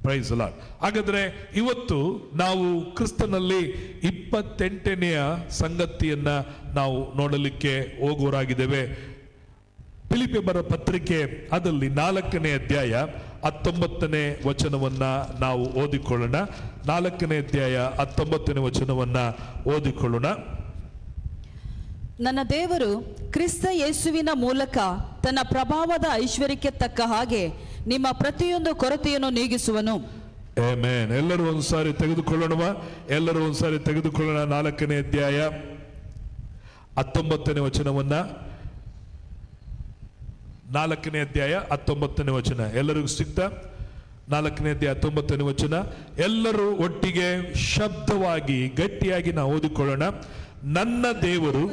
Price lord. ಹಾಗಾದ್ರೆ ಇವತ್ತು ನಾವು ಕ್ರಿಸ್ತನಲ್ಲಿ 28ನೆಯ ಸಂಗತಿಯನ್ನ ನಾವು ನೋಡಲಿಕ್ಕೆ ಹೋಗುವರಾಗಿದ್ದೇವೆ. ಫಿಲಿಪ್ಪಿಯರ ಪತ್ರಿಕೆ ಅದರಲ್ಲಿ 4ನೇ ಅಧ್ಯಾಯ 19ನೇ ವಚನವನ್ನ ನಾವು ಓದಿಕೊಳ್ಳೋಣ. 4ನೇ ಅಧ್ಯಾಯ 19ನೇ ವಚನವನ್ನ ಓದಿಕೊಳ್ಳೋಣ. ನನ್ನ ದೇವರು ಕ್ರಿಸ್ತ ಯೇಸುವಿನ ಮೂಲಕ ತನ್ನ ಪ್ರಭಾವದ ಐಶ್ವರ್ಯಕ್ಕೆ ತಕ್ಕ ಹಾಗೆ ನಿಮ್ಮ ಪ್ರತಿಯೊಂದು ಕೊರತೆಯನ್ನು ನೀಗಿಸುವನು. ಆಮೆನ್. ಎಲ್ಲರೂ ಒಂದ್ಸಾರಿ ತೆಗೆದುಕೊಳ್ಳೋಣ. ಎಲ್ಲರೂ ಒಂದ್ಸಾರಿ ತೆಗೆದುಕೊಳ್ಳೋಣ. 4ನೇ ಅಧ್ಯಾಯ 19ನೇ ವಚನವನ್ನ. 4ನೇ ಅಧ್ಯಾಯ 19ನೇ ವಚನ ಎಲ್ಲರಿಗೂ ಸಿಗ್ತಾ? 4ನೇ ಅಧ್ಯಾಯ 19ನೇ ವಚನ ಎಲ್ಲರೂ ಒಟ್ಟಿಗೆ ಶಬ್ದವಾಗಿ ಗಟ್ಟಿಯಾಗಿ ನಾವು ಓದಿಕೊಳ್ಳೋಣ. ನನ್ನ ದೇವರು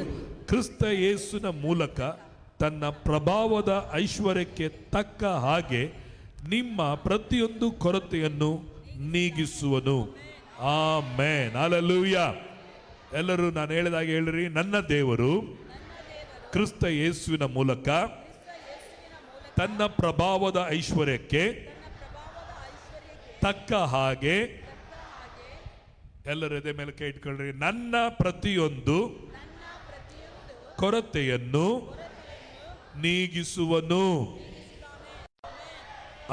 ಕ್ರಿಸ್ತ ಯೇಸುವಿನ ಮೂಲಕ ತನ್ನ ಪ್ರಭಾವದ ಐಶ್ವರ್ಯಕ್ಕೆ ತಕ್ಕ ಹಾಗೆ ನಿಮ್ಮ ಪ್ರತಿಯೊಂದು ಕೊರತೆಯನ್ನು ನೀಗಿಸುವನು. ಆಮೆನ್. ಹಲ್ಲೆಲೂಯಾ. ಎಲ್ಲರೂ ನಾನು ಹೇಳಿದಾಗೆ ಹೇಳಿರಿ. ನನ್ನ ದೇವರು ಕ್ರಿಸ್ತ ಯೇಸುವಿನ ಮೂಲಕ ತನ್ನ ಪ್ರಭಾವದ ಐಶ್ವರ್ಯಕ್ಕೆ ತಕ್ಕ ಹಾಗೆ, ಎಲ್ಲರೂ ಎದೆ ಮೇಲೆ ಕೈ ಇಟ್ಕೊಳ್ರಿ, ನನ್ನ ಪ್ರತಿಯೊಂದು ಕೊರತೆಯನ್ನು ನೀಗಿಸುವನು.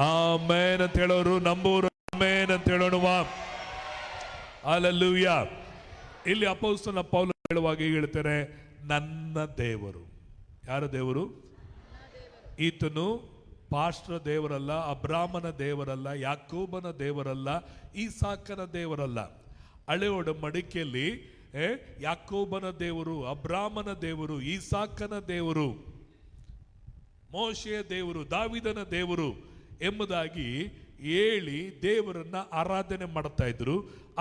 ಆಮೆನ್ ಅಂತ ಹೇಳೋರು ನಂಬುವರು ಆಮೆನ್ ಅಂತ ಹೇಳೋಣ. ಹಲ್ಲೆಲೂಯಾ. ಇಲ್ಲಿ ಅಪೊಸ್ತಲನಾದ ಪೌಲ ಹೇಳುವಾಗ ಹೇಳ್ತಾರೆ, ನನ್ನ ದೇವರು. ಯಾರ ದೇವರು? ಈತನು ಪಾಸ್ಟರ್ ದೇವರಲ್ಲ, ಅಬ್ರಾಮನ ದೇವರಲ್ಲ, ಯಾಕೋಬನ ದೇವರಲ್ಲ, ಈಸಾಕನ ದೇವರಲ್ಲ. ಹಳೆ ಒಡಂಬಡಿಕೆಯಲ್ಲಿ ಯಾಕೋಬನ ದೇವರು, ಅಬ್ರಾಮನ ದೇವರು, ಈಸಾಕನ ದೇವರು, ಮೋಶೆಯ ದೇವರು, ದಾವಿದನ ದೇವರು ಎಂಬುದಾಗಿ ಹೇಳಿ ದೇವರನ್ನ ಆರಾಧನೆ ಮಾಡ್ತಾ ಇದ್ರು.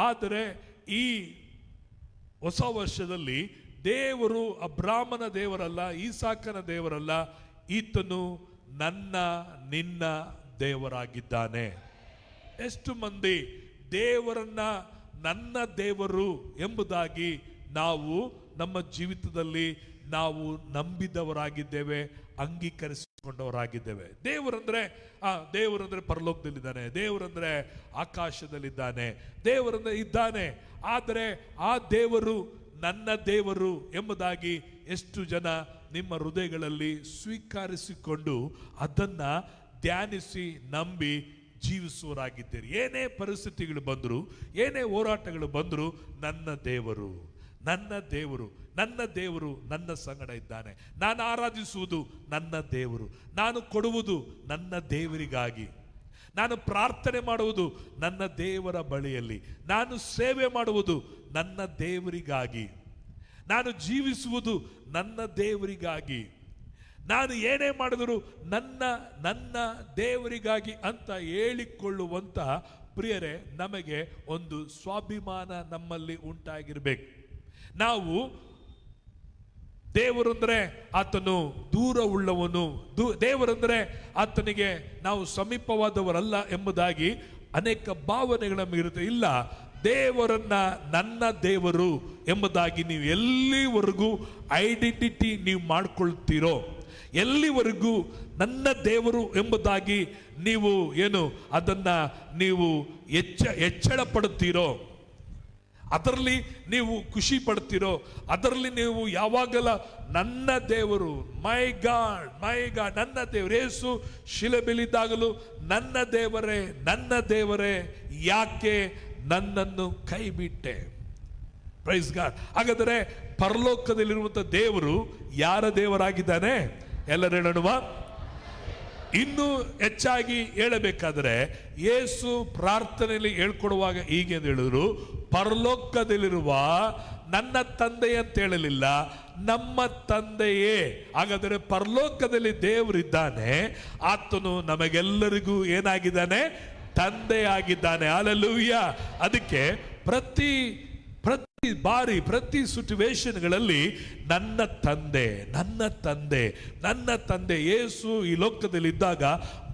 ಆದರೆ ಈ ಹೊಸ ವರ್ಷದಲ್ಲಿ ದೇವರು ಅಬ್ರಾಮನ ದೇವರಲ್ಲ, ಈಸಾಕನ ದೇವರಲ್ಲ, ಈತನು ನನ್ನ ನಿನ್ನ ದೇವರಾಗಿದ್ದಾನೆ. ಎಷ್ಟು ಮಂದಿ ದೇವರನ್ನ ನನ್ನ ದೇವರು ಎಂಬುದಾಗಿ ನಾವು ನಮ್ಮ ಜೀವಿತದಲ್ಲಿ ನಾವು ನಂಬಿದವರಾಗಿದ್ದೇವೆ, ಅಂಗೀಕರಿಸಿಕೊಂಡವರಾಗಿದ್ದೇವೆ. ದೇವರಂದ್ರೆ ದೇವರಂದ್ರೆ ಪರಲೋಕದಲ್ಲಿದ್ದಾನೆ, ದೇವರಂದ್ರೆ ಆಕಾಶದಲ್ಲಿದ್ದಾನೆ, ದೇವರಂದ್ರೆ ಇದ್ದಾನೆ. ಆದರೆ ಆ ದೇವರು ನನ್ನ ದೇವರು ಎಂಬುದಾಗಿ ಎಷ್ಟು ಜನ ನಿಮ್ಮ ಹೃದಯಗಳಲ್ಲಿ ಸ್ವೀಕರಿಸಿಕೊಂಡು ಅದನ್ನ ಧ್ಯಾನಿಸಿ ನಂಬಿ ಜೀವಿಸುವರಾಗಿದ್ದೀರಿ? ಏನೇ ಪರಿಸ್ಥಿತಿಗಳು ಬಂದರು, ಏನೇ ಹೋರಾಟಗಳು ಬಂದರು, ನನ್ನ ದೇವರು, ನನ್ನ ದೇವರು, ನನ್ನ ದೇವರು ನನ್ನ ಸಂಗಡ ಇದ್ದಾನೆ. ನಾನು ಆರಾಧಿಸುವುದು ನನ್ನ ದೇವರು, ನಾನು ಕೊಡುವುದು ನನ್ನ ದೇವರಿಗಾಗಿ, ನಾನು ಪ್ರಾರ್ಥನೆ ಮಾಡುವುದು ನನ್ನ ದೇವರ ಬಳಿಯಲ್ಲಿ, ನಾನು ಸೇವೆ ಮಾಡುವುದು ನನ್ನ ದೇವರಿಗಾಗಿ, ನಾನು ಜೀವಿಸುವುದು ನನ್ನ ದೇವರಿಗಾಗಿ, ನಾನು ಏನೇ ಮಾಡಿದರೂ ನನ್ನ ನನ್ನ ದೇವರಿಗಾಗಿ ಅಂತ ಹೇಳಿಕೊಳ್ಳುವಂತ ಪ್ರಿಯರೇ, ನಮಗೆ ಒಂದು ಸ್ವಾಭಿಮಾನ ನಮ್ಮಲ್ಲಿ ಉಂಟಾಗಿರ್ಬೇಕು. ನಾವು ದೇವರಂದ್ರೆ ಆತನು ದೂರ ಉಳ್ಳವನು, ದೇವರಂದ್ರೆ ಆತನಿಗೆ ನಾವು ಸಮೀಪವಾದವರಲ್ಲ ಎಂಬುದಾಗಿ ಅನೇಕ ಭಾವನೆಗಳು ನಮಗಿರುತ್ತೆ. ಇಲ್ಲ, ದೇವರನ್ನ ನನ್ನ ದೇವರು ಎಂಬುದಾಗಿ ನೀವು ಎಲ್ಲಿವರೆಗೂ ಐಡೆಂಟಿಟಿ ನೀವು ಮಾಡ್ಕೊಳ್ತೀರೋ, ಎಲ್ಲಿವರೆಗೂ ನನ್ನ ದೇವರು ಎಂಬುದಾಗಿ ನೀವು ಏನು ಅದನ್ನ ನೀವು ಹೆಚ್ಚಳ ಪಡುತ್ತೀರೋ, ಅದರಲ್ಲಿ ನೀವು ಖುಷಿ ಪಡ್ತೀರೋ, ಅದರಲ್ಲಿ ನೀವು ಯಾವಾಗಲ ನನ್ನ ದೇವರು, ಮೈ ಗಾಡ್ ಮೈ ಗಾಡ್, ನನ್ನ ದೇವರು, ಯೇಸು ಶಿಲುಬೆಯಲ್ಲಿದ್ದಾಗಲೂ ನನ್ನ ದೇವರೇ ನನ್ನ ದೇವರೇ ಯಾಕೆ ನನ್ನನ್ನು ಕೈ ಬಿಟ್ಟೆ? Praise God. ಹಾಗಾದರೆ ಪರಲೋಕದಲ್ಲಿರುವಂಥ ದೇವರು ಯಾರ ದೇವರಾಗಿದ್ದಾನೆ? ಎಲ್ಲರೂ ಹೇಳೋಣ. ಇನ್ನೂ ಹೆಚ್ಚಾಗಿ ಹೇಳಬೇಕಾದ್ರೆ ಯೇಸು ಪ್ರಾರ್ಥನೆಯಲ್ಲಿ ಹೇಳ್ಕೊಡುವಾಗ ಹೀಗೆ ಅಂತ ಹೇಳಿದ್ರು, ಪರಲೋಕದಲ್ಲಿರುವ ನನ್ನ ತಂದೆ ಅಂತ ಹೇಳಲಿಲ್ಲ, ನಮ್ಮ ತಂದೆಯೇ. ಹಾಗಾದರೆ ಪರಲೋಕದಲ್ಲಿ ದೇವರಿದ್ದಾನೆ, ಆತನು ನಮಗೆಲ್ಲರಿಗೂ ಏನಾಗಿದ್ದಾನೆ? ತಂದೆಯಾಗಿದ್ದಾನೆ. ಹಲ್ಲೆಲೂಯಾ. ಅದಕ್ಕೆ ಪ್ರತಿ ಬಾರಿ ಪ್ರತಿ ಸಿಚುವೇಶನ್ಗಳಲ್ಲಿ ನನ್ನ ತಂದೆ ನನ್ನ ತಂದೆ ನನ್ನ ತಂದೆ. ಯೇಸು ಈ ಲೋಕದಲ್ಲಿ ಇದ್ದಾಗ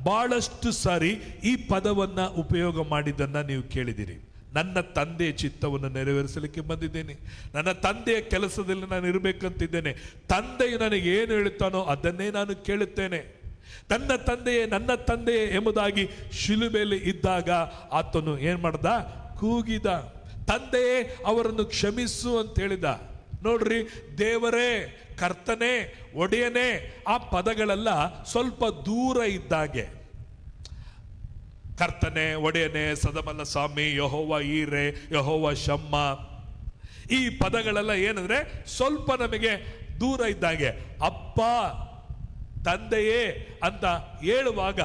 ಬಹಳಷ್ಟು ಸಾರಿ ಈ ಪದವನ್ನ ಉಪಯೋಗ ಮಾಡಿದ್ದನ್ನ ನೀವು ಕೇಳಿದಿರಿ. ನನ್ನ ತಂದೆಯ ಚಿತ್ತವನ್ನು ನೆರವೇರಿಸಲಿಕ್ಕೆ ಬಂದಿದ್ದೇನೆ, ನನ್ನ ತಂದೆಯ ಕೆಲಸದಲ್ಲಿ ನಾನು ಇರಬೇಕಂತಿದ್ದೇನೆ, ತಂದೆಯು ನನಗೆ ಏನು ಹೇಳುತ್ತಾನೋ ಅದನ್ನೇ ನಾನು ಕೇಳುತ್ತೇನೆ. ತನ್ನ ತಂದೆಯೇ ನನ್ನ ತಂದೆಯೇ ಎಂಬುದಾಗಿ ಶಿಲುಬೆಯಲ್ಲಿ ಇದ್ದಾಗ ಆತನು ಏನ್ ಮಾಡ್ದ? ಕೂಗಿದ, ತಂದೆಯೇ ಅವರನ್ನು ಕ್ಷಮಿಸು ಅಂತ ಹೇಳಿದ. ನೋಡ್ರಿ, ದೇವರೇ, ಕರ್ತನೇ, ಒಡೆಯನೇ, ಆ ಪದಗಳೆಲ್ಲ ಸ್ವಲ್ಪ ದೂರ ಇದ್ದಾಗೆ. ಕರ್ತನೆ, ಒಡೆಯನೆ, ಸದಮಲ್ಲ ಸ್ವಾಮಿ, ಯೆಹೋವ ಈರೆ, ಯೆಹೋವ ಶಮ್ಮ, ಈ ಪದಗಳೆಲ್ಲ ಏನಂದ್ರೆ ಸ್ವಲ್ಪ ನಮಗೆ ದೂರ ಇದ್ದಾಗೆ. ಅಪ್ಪ, ತಂದೆಯೇ ಅಂತ ಹೇಳುವಾಗ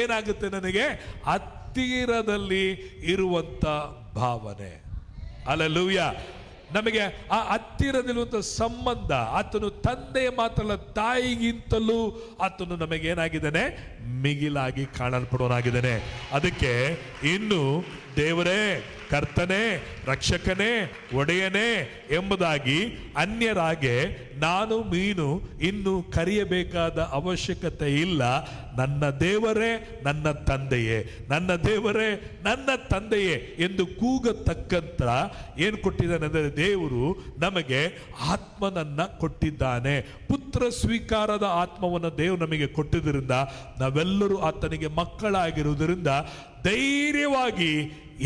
ಏನಾಗುತ್ತೆ? ನನಗೆ ಹತ್ತಿರದಲ್ಲಿ ಇರುವಂತ ಭಾವನೆ. ಹಲ್ಲೆಲೂಯಾ. ನಮಗೆ ಆ ಹತ್ತಿರದಿರುವಂತ ಸಂಬಂಧ, ಆತನು ತಂದೆಯ ಮಾತಲ್ಲ, ತಾಯಿಗಿಂತಲೂ ಆತನು ನಮಗೆ ಏನಾಗಿದ್ದಾನೆ? ಮಿಗಿಲಾಗಿ ಕಾಣಲ್ಪಡೋನಾಗಿದ್ದಾನೆ. ಅದಕ್ಕೆ ಇನ್ನು ದೇವರೇ, ಕರ್ತನೇ, ರಕ್ಷಕನೇ, ಒಡೆಯನೇ ಎಂಬುದಾಗಿ ಅನ್ಯರಾಗೆ ನಾನು ನೀನು ಇನ್ನು ಕರೆಯಬೇಕಾದ ಅವಶ್ಯಕತೆ ಇಲ್ಲ. ನನ್ನ ದೇವರೇ, ನನ್ನ ತಂದೆಯೇ, ನನ್ನ ದೇವರೇ, ನನ್ನ ತಂದೆಯೇ ಎಂದು ಕೂಗತಕ್ಕಂತ ಏನು ಕೊಟ್ಟಿದ್ದಾನೆ ಅಂದರೆ ದೇವರು ನಮಗೆ ಆತ್ಮನನ್ನ ಕೊಟ್ಟಿದ್ದಾನೆ. ಪುತ್ರ ಸ್ವೀಕಾರದ ಆತ್ಮವನ್ನು ದೇವರು ನಮಗೆ ಕೊಟ್ಟಿದ್ದರಿಂದ ನಾವೆಲ್ಲರೂ ಆತನಿಗೆ ಮಕ್ಕಳಾಗಿರುವುದರಿಂದ ಧೈರ್ಯವಾಗಿ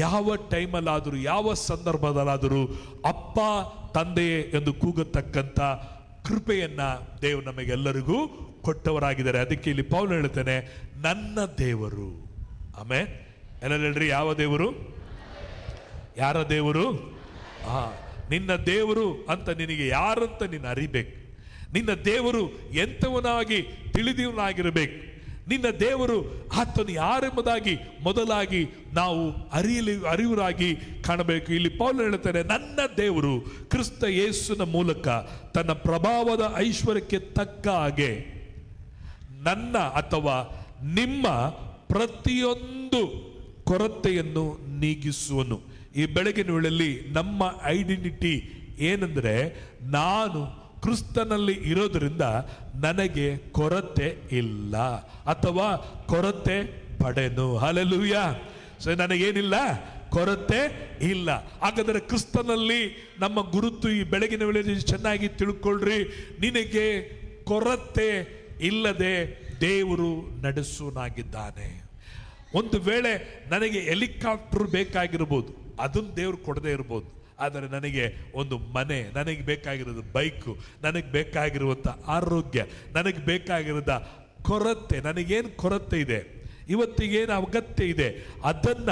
ಯಾವ ಟೈಮಲ್ಲಾದರೂ, ಯಾವ ಸಂದರ್ಭದಲ್ಲಾದರೂ ಅಪ್ಪ, ತಂದೆಯೇ ಎಂದು ಕೂಗತಕ್ಕಂಥ ಕೃಪೆಯನ್ನ ದೇವರು ನಮಗೆಲ್ಲರಿಗೂ ಕೊಟ್ಟವರಾಗಿದ್ದಾರೆ. ಅದಕ್ಕೆ ಇಲ್ಲಿ ಪೌಲ ಹೇಳ್ತಾನೆ, ನನ್ನ ದೇವರು. ಆಮೇಲೆ ಎಲ್ಲ ಹೇಳ್ರಿ, ಯಾವ ದೇವರು? ಯಾರ ದೇವರು? ನಿನ್ನ ದೇವರು ಅಂತ ನಿನಗೆ ಯಾರಂತ ನೀನು ಅರಿಬೇಕು. ನಿನ್ನ ದೇವರು ಎಂಥವನಾಗಿ ತಿಳಿದವನಾಗಿರಬೇಕು. ನಿನ್ನ ದೇವರು ಆತನು ಯಾರೆಂಬುದಾಗಿ ಮೊದಲಾಗಿ ನಾವು ಅರಿವರಾಗಿ ಕಾಣಬೇಕು. ಇಲ್ಲಿ ಪೌಲ ಹೇಳ್ತಾರೆ, ನನ್ನ ದೇವರು ಕ್ರಿಸ್ತ ಯೇಸುವಿನ ಮೂಲಕ ತನ್ನ ಪ್ರಭಾವದ ಐಶ್ವರ್ಯಕ್ಕೆ ತಕ್ಕ ಹಾಗೆ ನನ್ನ ಅಥವಾ ನಿಮ್ಮ ಪ್ರತಿಯೊಂದು ಕೊರತೆಯನ್ನು ನೀಗಿಸುವನು. ಈ ಬೆಳಗಿನ ವೇಳೆಯಲ್ಲಿ ನಮ್ಮ ಐಡೆಂಟಿಟಿ ಏನಂದ್ರೆ, ನಾನು ಕ್ರಿಸ್ತನಲ್ಲಿ ಇರೋದ್ರಿಂದ ನನಗೆ ಕೊರತೆ ಇಲ್ಲ ಅಥವಾ ಕೊರತೆ ಪಡೆನು. ಹಲ್ಲೆಲೂಯಾ. ಸೊ ನನಗೇನಿಲ್ಲ? ಕೊರತೆ ಇಲ್ಲ. ಹಾಗಾದರೆ ಕ್ರಿಸ್ತನಲ್ಲಿ ನಮ್ಮ ಗುರುತು ಈ ಬೆಳಗಿನ ವೇಳೆಯಲ್ಲಿ ಚೆನ್ನಾಗಿ ತಿಳ್ಕೊಳ್ರಿ. ನಿನಗೆ ಕೊರತೆ ಇಲ್ಲದೆ ದೇವರು ನಡೆಸುವನಾಗಿದ್ದಾನೆ. ಒಂದು ವೇಳೆ ನನಗೆ ಹೆಲಿಕಾಪ್ಟರ್ ಬೇಕಾಗಿರ್ಬೋದು, ಅದನ್ನು ದೇವರು ಕೊಡದೇ ಇರ್ಬೋದು. ಆದರೆ ನನಗೆ ಒಂದು ಮನೆ, ನನಗೆ ಬೇಕಾಗಿರೋದು ಬೈಕು, ನನಗೆ ಬೇಕಾಗಿರುವಂಥ ಆರೋಗ್ಯ, ನನಗೆ ಬೇಕಾಗಿರೋದ ಕೊರತೆ, ನನಗೇನು ಕೊರತೆ ಇದೆ, ಇವತ್ತಿಗೇನು ಅಗತ್ಯ ಇದೆ, ಅದನ್ನ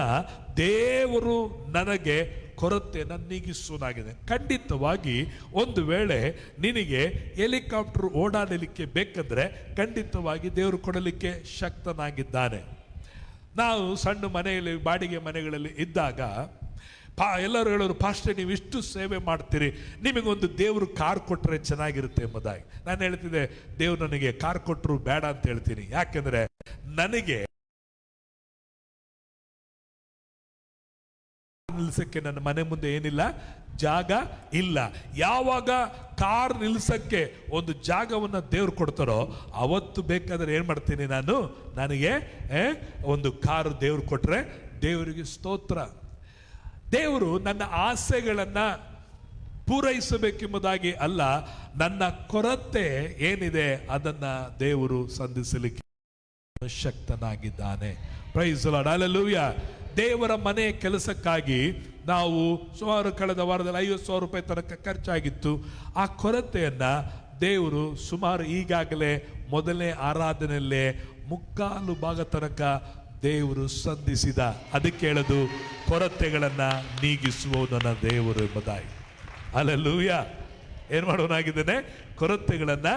ದೇವರು ನನಗೆ ಕೊರತೆಯನ್ನು ನೀಗಿಸುವುದಾಗಿದೆ. ಖಂಡಿತವಾಗಿ ಒಂದು ವೇಳೆ ನಿನಗೆ ಹೆಲಿಕಾಪ್ಟರ್ ಓಡಾಡಲಿಕ್ಕೆ ಬೇಕಂದ್ರೆ ಖಂಡಿತವಾಗಿ ದೇವರು ಕೊಡಲಿಕ್ಕೆ ಶಕ್ತನಾಗಿದ್ದಾನೆ. ನಾವು ಸಣ್ಣ ಮನೆಯಲ್ಲಿ, ಬಾಡಿಗೆ ಮನೆಗಳಲ್ಲಿ ಇದ್ದಾಗ ಎಲ್ಲರೂ ಹೇಳೋರು, ಪಾಸ್ಟರ್ ನೀವು ಇಷ್ಟು ಸೇವೆ ಮಾಡ್ತೀರಿ, ನಿಮಗೊಂದು ದೇವರು ಕಾರ್ ಕೊಟ್ಟರೆ ಚೆನ್ನಾಗಿರುತ್ತೆ ಎಂಬುದಾಗಿ. ನಾನು ಹೇಳ್ತಿದ್ದೆ, ದೇವ್ರು ನನಗೆ ಕಾರ್ ಕೊಟ್ಟರು ಬೇಡ ಅಂತ ಹೇಳ್ತೀನಿ. ಯಾಕೆಂದ್ರೆ ನನಗೆ ನಿಲ್ಸಕ್ಕೆ ನನ್ನ ಮನೆ ಮುಂದೆ ಏನಿಲ್ಲ, ಜಾಗ ಇಲ್ಲ. ಯಾವಾಗ ಕಾರ್ ನಿಲ್ಸಕ್ಕೆ ಒಂದು ಜಾಗವನ್ನ ದೇವ್ರು ಕೊಡ್ತಾರೋ ಅವತ್ತು ಬೇಕಾದ್ರೆ ಏನ್ ಮಾಡ್ತೀನಿ ನಾನು, ನನಗೆ ಒಂದು ಕಾರು ದೇವ್ರು ಕೊಟ್ರೆ ದೇವರಿಗೆ ಸ್ತೋತ್ರ. ದೇವರು ನನ್ನ ಆಸೆಗಳನ್ನ ಪೂರೈಸಬೇಕೆಂಬುದಾಗಿ ಅಲ್ಲ, ನನ್ನ ಕೊರತೆ ಏನಿದೆ ಅದನ್ನ ದೇವರು ಸಂಧಿಸಲಿಕ್ಕೆ ಶಕ್ತನಾಗಿದ್ದಾನೆ. Praise the Lord. ಹಲ್ಲೆಲೂಯಾ. ದೇವರ ಮನೆಯ ಕೆಲಸಕ್ಕಾಗಿ ನಾವು ಸುಮಾರು ಕಳೆದ ವಾರದಲ್ಲಿ 50,000 ರೂಪಾಯಿ ತನಕ ಖರ್ಚಾಗಿತ್ತು. ಆ ಕೊರತೆಯನ್ನ ದೇವರು ಸುಮಾರು ಈಗಾಗಲೇ ಮೊದಲನೇ ಆರಾಧನೆಯಲ್ಲೇ 3/4 ಭಾಗ ತನಕ ದೇವರು ಸಂಧಿಸಿದ. ಅದಕ್ಕೆ ಹೇಳೋದು, ಕೊರತೆಗಳನ್ನ ನೀಗಿಸುವವನ ದೇವರು ಎಂಬುದಾಗಿ. ಹಲ್ಲೆಲೂಯಾ. ಏನ್ ಮಾಡುವನಾಗಿದ್ದಾನೆ? ಕೊರತೆಗಳನ್ನ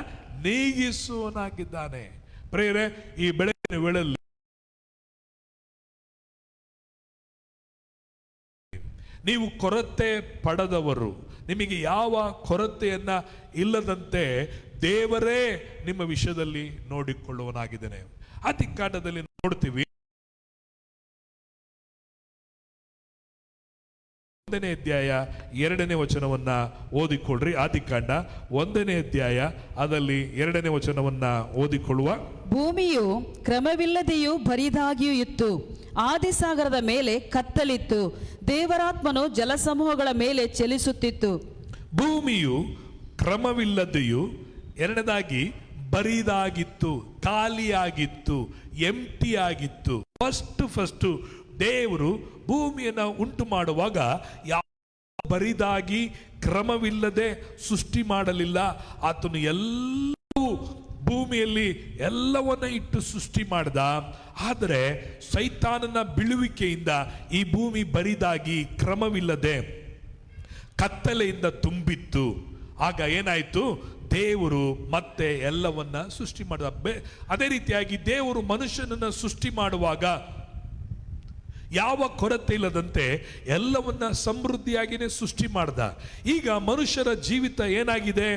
ನೀಗಿಸುವನಾಗಿದ್ದಾನೆ. ಪ್ರಿಯರೇ, ಈ ಬೆಳಗಿನ ವೇಳೆಯಲ್ಲಿ ನೀವು ಕೊರತೆ ಪಡೆದವರು, ನಿಮಗೆ ಯಾವ ಕೊರತೆಯನ್ನ ಇಲ್ಲದಂತೆ ದೇವರೇ ನಿಮ್ಮ ವಿಷಯದಲ್ಲಿ ನೋಡಿಕೊಳ್ಳುವನಾಗಿದ್ದಾನೆ. ಆದಿಕಾಂಡದಲ್ಲಿ ನೋಡ್ತೀವಿ, 1ನೇ ಅಧ್ಯಾಯ 2ನೇ ವಚನವನ್ನ ಓದಿಕೊಳ್ಳ್ರಿ. ಆದಿಕಾಂಡ 1ನೇ ಅಧ್ಯಾಯ ಅದರಲ್ಲಿ 2ನೇ ವಚನವನ್ನ ಓದಿಕೊಳ್ಳುವ. ಭೂಮಿಯು ಕ್ರಮವಿಲ್ಲದೆಯೂ ಬರಿದಾಗಿಯೂ ಇತ್ತು, ಆದಿಸಾಗರದ ಮೇಲೆ ಕತ್ತಲಿತ್ತು, ದೇವರಾತ್ಮನು ಜಲಸಮೂಹಗಳ ಮೇಲೆ ಚಲಿಸುತ್ತಿತ್ತು. ಭೂಮಿಯು ಕ್ರಮವಿಲ್ಲದೆಯೂ, ಎರಡನೇದಾಗಿ ಬರಿದಾಗಿತ್ತು, ಖಾಲಿಯಾಗಿತ್ತು, ಎಂಟಿ ಆಗಿತ್ತು. ಫಸ್ಟ್ ದೇವರು ಭೂಮಿಯನ್ನ ಉಂಟು ಮಾಡುವಾಗ ಯಾವ ಬರಿದಾಗಿ ಕ್ರಮವಿಲ್ಲದೆ ಸೃಷ್ಟಿ ಮಾಡಲಿಲ್ಲ. ಆತನು ಎಲ್ಲವೂ ಭೂಮಿಯಲ್ಲಿ ಎಲ್ಲವನ್ನ ಇಟ್ಟು ಸೃಷ್ಟಿ ಮಾಡಿದ. ಆದರೆ ಸೈತಾನನ ಬೀಳುವಿಕೆಯಿಂದ ಈ ಭೂಮಿ ಬರಿದಾಗಿ ಕ್ರಮವಿಲ್ಲದೆ ಕತ್ತಲೆಯಿಂದ ತುಂಬಿತ್ತು. ಆಗ ಏನಾಯ್ತು? ದೇವರು ಮತ್ತೆ ಎಲ್ಲವನ್ನ ಸೃಷ್ಟಿ ಮಾಡಿದ. ಅದೇ ರೀತಿಯಾಗಿ ದೇವರು ಮನುಷ್ಯನನ್ನ ಸೃಷ್ಟಿ ಮಾಡುವಾಗ ಯಾವ ಕೊರತೆ ಇಲ್ಲದಂತೆ ಎಲ್ಲವನ್ನ ಸಮೃದ್ಧಿಯಾಗಿನೇ ಸೃಷ್ಟಿ ಮಾಡ್ದ. ಈಗ ಮನುಷ್ಯರ ಜೀವಿತ ಏನಾಗಿದೆ?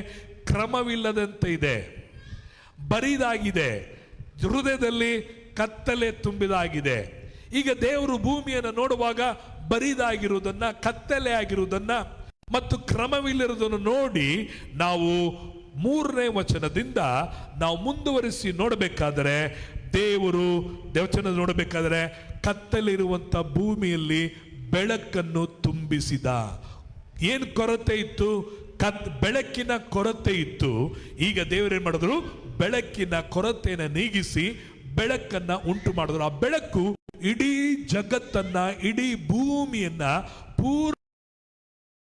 ಕ್ರಮವಿಲ್ಲದಂತೆ ಇದೆ, ಬರಿದಾಗಿದೆ, ಹೃದಯದಲ್ಲಿ ಕತ್ತಲೆ ತುಂಬಿದಾಗಿದೆ. ಈಗ ದೇವರು ಭೂಮಿಯನ್ನು ನೋಡುವಾಗ ಬರಿದಾಗಿರುವುದನ್ನ, ಕತ್ತಲೆ ಆಗಿರುವುದನ್ನ ಮತ್ತು ಕ್ರಮವಿಲ್ಲರುವುದನ್ನು ನೋಡಿ ನಾವು 3ನೇ ವಚನದಿಂದ ನಾವು ಮುಂದುವರಿಸಿ ನೋಡಬೇಕಾದರೆ ದೇವರು ದೇವಚನ ನೋಡಬೇಕಾದರೆ ಕತ್ತಲಿರುವಂತ ಭೂಮಿಯಲ್ಲಿ ಬೆಳಕನ್ನು ತುಂಬಿಸಿದ. ಏನು ಕೊರತೆ ಇತ್ತು? ಬೆಳಕಿನ ಕೊರತೆ ಇತ್ತು. ಈಗ ದೇವರೇನ್ ಮಾಡಿದ್ರು? ಬೆಳಕಿನ ಕೊರತೆಯನ್ನು ನೀಗಿಸಿ ಬೆಳಕನ್ನ ಉಂಟು ಮಾಡಿದ್ರು. ಆ ಬೆಳಕು ಇಡೀ ಜಗತ್ತನ್ನ, ಇಡೀ ಭೂಮಿಯನ್ನ ಪೂರ್ಣ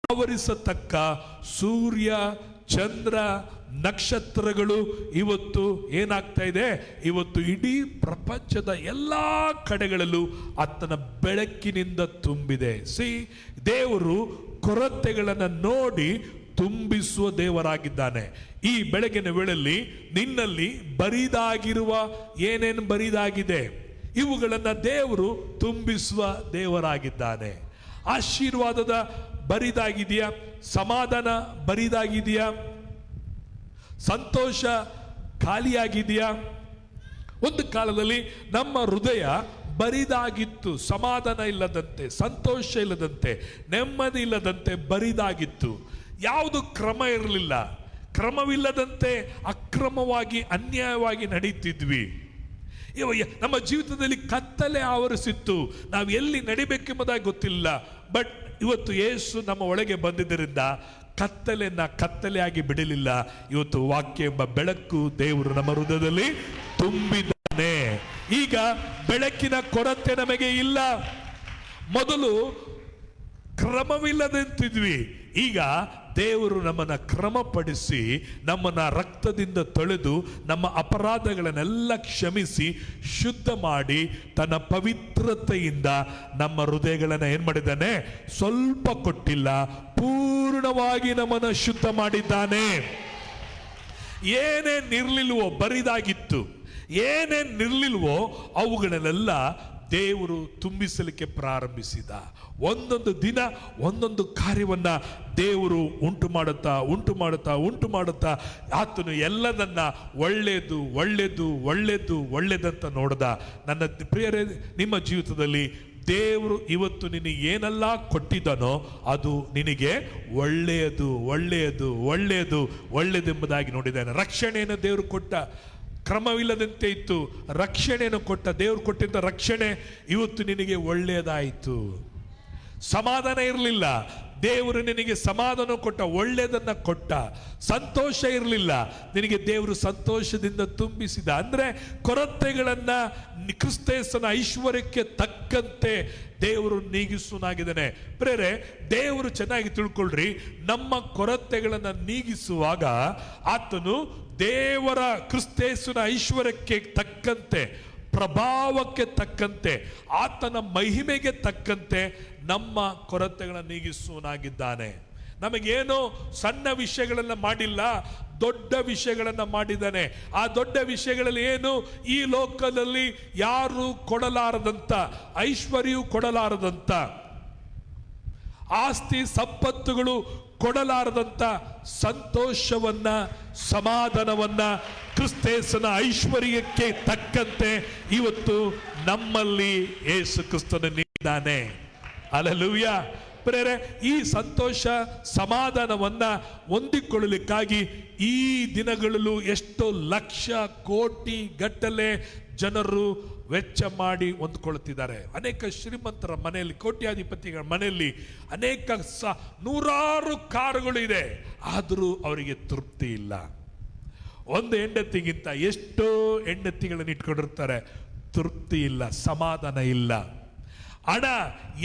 ಆವರಿಸತಕ್ಕ ಸೂರ್ಯ, ಚಂದ್ರ, ನಕ್ಷತ್ರಗಳು ಇವತ್ತು ಏನಾಗ್ತಾ ಇದೆ? ಇವತ್ತು ಇಡೀ ಪ್ರಪಂಚದ ಎಲ್ಲಾ ಕಡೆಗಳಲ್ಲೂ ಆತನ ಬೆಳಕಿನಿಂದ ತುಂಬಿದೆ. ದೇವರು ಕೊರತೆಗಳನ್ನು ನೋಡಿ ತುಂಬಿಸುವ ದೇವರಾಗಿದ್ದಾನೆ. ಈ ಬೆಳಗಿನ ವೇಳೆಯಲ್ಲಿ ನಿನ್ನಲ್ಲಿ ಬರಿದಾಗಿರುವ ಏನೇನು ಬರಿದಾಗಿದೆ ಇವುಗಳನ್ನ ದೇವರು ತುಂಬಿಸುವ ದೇವರಾಗಿದ್ದಾನೆ. ಆಶೀರ್ವಾದದ ಬರಿದಾಗಿದೆಯಾ? ಸಮಾಧಾನ ಬರಿದಾಗಿದೆಯಾ? ಸಂತೋಷ ಖಾಲಿಯಾಗಿದೆಯಾ? ಒಂದು ಕಾಲದಲ್ಲಿ ನಮ್ಮ ಹೃದಯ ಬರಿದಾಗಿತ್ತು, ಸಮಾಧಾನ ಇಲ್ಲದಂತೆ, ಸಂತೋಷ ಇಲ್ಲದಂತೆ, ನೆಮ್ಮದಿ ಇಲ್ಲದಂತೆ ಬರಿದಾಗಿತ್ತು. ಯಾವುದು ಕ್ರಮ ಇರಲಿಲ್ಲ. ಕ್ರಮವಿಲ್ಲದಂತೆ ಅಕ್ರಮವಾಗಿ, ಅನ್ಯಾಯವಾಗಿ ನಡೀತಿದ್ವಿ. ನಮ್ಮ ಜೀವಿತದಲ್ಲಿ ಕತ್ತಲೆ ಆವರಿಸಿತ್ತು. ನಾವು ಎಲ್ಲಿ ನಡಿಬೇಕೆಂಬುದಾಗಿ ಗೊತ್ತಿಲ್ಲ. ಬಟ್ ಇವತ್ತು ಯೇಸು ನಮ್ಮ ಒಳಗೆ ಬಂದಿದ್ದರಿಂದ ಕತ್ತಲೆಯಾಗಿ ಬಿಡಲಿಲ್ಲ. ಇವತ್ತು ವಾಕ್ಯ ಎಂಬ ಬೆಳಕು ದೇವರು ನಮ್ಮ ಹೃದಯದಲ್ಲಿ ತುಂಬಿದ್ದಾನೆ. ಈಗ ಬೆಳಕಿನ ಕೊರತೆ ನಮಗೆ ಇಲ್ಲ. ಮೊದಲು ಕ್ರಮವಿಲ್ಲದಂತಿದ್ವಿ. ಈಗ ದೇವರು ನಮ್ಮನ್ನ ಕ್ರಮಪಡಿಸಿ, ನಮ್ಮನ್ನ ರಕ್ತದಿಂದ ತೊಳೆದು, ನಮ್ಮ ಅಪರಾಧಗಳನ್ನೆಲ್ಲ ಕ್ಷಮಿಸಿ, ಶುದ್ಧ ಮಾಡಿ, ತನ್ನ ಪವಿತ್ರತೆಯಿಂದ ನಮ್ಮ ಹೃದಯಗಳನ್ನ ಏನ್ ಮಾಡಿದ್ದಾನೆ? ಸ್ವಲ್ಪ ಕೊಟ್ಟಿಲ್ಲ, ಪೂರ್ಣವಾಗಿ ನಮ್ಮನ್ನ ಶುದ್ಧ ಮಾಡಿದ್ದಾನೆ. ಏನೇನಿರ್ಲಿಲ್ವೋ ಬರಿದಾಗಿತ್ತು, ಏನೇನಿರ್ಲಿಲ್ವೋ ಅವುಗಳನ್ನೆಲ್ಲ ದೇವರು ತುಂಬಿಸಲಿಕ್ಕೆ ಪ್ರಾರಂಭಿಸಿದ. ಒಂದೊಂದು ದಿನ ಒಂದೊಂದು ಕಾರ್ಯವನ್ನ ದೇವರು ಉಂಟು ಮಾಡುತ್ತಾ ಆತನು ಎಲ್ಲದನ್ನ ಒಳ್ಳೆಯದಂತ ನೋಡ್ದ. ನನ್ನ ಪ್ರಿಯರೇ, ನಿಮ್ಮ ಜೀವಿತದಲ್ಲಿ ದೇವರು ಇವತ್ತು ನಿನಗೆ ಏನೆಲ್ಲ ಕೊಟ್ಟಿದ್ದಾನೋ ಅದು ನಿನಗೆ ಒಳ್ಳೆಯದೆಂಬುದಾಗಿ ನೋಡಿದ್ದಾನೆ. ರಕ್ಷಣೆಯನ್ನು ದೇವರು ಕೊಟ್ಟ. ಕ್ರಮವಿಲ್ಲದಂತೆ ಇತ್ತು, ರಕ್ಷಣೆಯನ್ನು ಕೊಟ್ಟ. ದೇವರು ಕೊಟ್ಟಿದ್ದ ರಕ್ಷಣೆ ಇವತ್ತು ನಿನಗೆ ಒಳ್ಳೆಯದಾಯಿತು. ಸಮಾಧಾನ ಇರಲಿಲ್ಲ, ದೇವರು ನಿನಗೆ ಸಮಾಧಾನ ಕೊಟ್ಟ, ಒಳ್ಳೆಯದನ್ನ ಕೊಟ್ಟ. ಸಂತೋಷ ಇರಲಿಲ್ಲ, ನಿನಗೆ ದೇವರು ಸಂತೋಷದಿಂದ ತುಂಬಿಸಿದ. ಅಂದ್ರೆ ಕೊರತೆಗಳನ್ನ ಕ್ರಿಸ್ತೇಸನ ಐಶ್ವರ್ಯಕ್ಕೆ ತಕ್ಕಂತೆ ದೇವರು ನೀಗಿಸುವನಾಗಿದ್ದಾನೆ. ಪ್ರೇರೆ, ದೇವರು ಚೆನ್ನಾಗಿ ತಿಳ್ಕೊಳ್ರಿ, ನಮ್ಮ ಕೊರತೆಗಳನ್ನ ನೀಗಿಸುವಾಗ ಆತನು ದೇವರ ಕ್ರಿಸ್ತೇಸನ ಐಶ್ವರ್ಯಕ್ಕೆ ತಕ್ಕಂತೆ, ಪ್ರಭಾವಕ್ಕೆ ತಕ್ಕಂತೆ, ಆತನ ಮಹಿಮೆಗೆ ತಕ್ಕಂತೆ ನಮ್ಮ ಕೊರತೆಗಳನ್ನು ನೀಗಿಸುವನಾಗಿದ್ದಾನೆ. ನಮಗೇನೋ ಸಣ್ಣ ವಿಷಯಗಳನ್ನ ಮಾಡಿಲ್ಲ, ದೊಡ್ಡ ವಿಷಯಗಳನ್ನ ಮಾಡಿದ್ದಾನೆ. ಆ ದೊಡ್ಡ ವಿಷಯಗಳಲ್ಲಿ ಏನು? ಈ ಲೋಕದಲ್ಲಿ ಯಾರು ಕೊಡಲಾರದಂತ ಐಶ್ವರ್ಯವು ಕೊಡಲಾರದಂತ, ಆಸ್ತಿ ಸಂಪತ್ತುಗಳು ಕೊಡಲಾರದಂತ ಸಂತೋಷವನ್ನ, ಸಮಾಧಾನವನ್ನ ಕ್ರಿಸ್ತೇಸನ ಐಶ್ವರ್ಯಕ್ಕೆ ತಕ್ಕಂತೆ ಇವತ್ತು ನಮ್ಮಲ್ಲಿ ಯೇಸು ಕ್ರಿಸ್ತನು ನೀಡಿದ್ದಾನೆ. ಹಲ್ಲೆಲೂಯ. ಪ್ರೇರೆ, ಈ ಸಂತೋಷ ಸಮಾಧಾನವನ್ನ ಹೊಂದಿಕೊಳ್ಳಲಿಕ್ಕಾಗಿ ಈ ದಿನಗಳಲ್ಲೂ ಎಷ್ಟೋ ಲಕ್ಷ ಕೋಟಿ ಗಟ್ಟಲೆ ಜನರು ವೆಚ್ಚ ಮಾಡಿ ಹೊಂದ್ಕೊಳ್ತಿದ್ದಾರೆ. ಅನೇಕ ಶ್ರೀಮಂತರ ಮನೆಯಲ್ಲಿ, ಕೋಟ್ಯಾಧಿಪತಿಗಳ ಮನೆಯಲ್ಲಿ ಅನೇಕ ನೂರಾರು ಕಾರುಗಳು ಇದೆ, ಆದರೂ ಅವರಿಗೆ ತೃಪ್ತಿ ಇಲ್ಲ. ಒಂದು ಹೆಂಡತಿಗಿಂತ ಎಷ್ಟೋ ಹೆಂಡತಿಗಳನ್ನು ಇಟ್ಕೊಂಡಿರ್ತಾರೆ, ತೃಪ್ತಿ ಇಲ್ಲ, ಸಮಾಧಾನ ಇಲ್ಲ. ಹಣ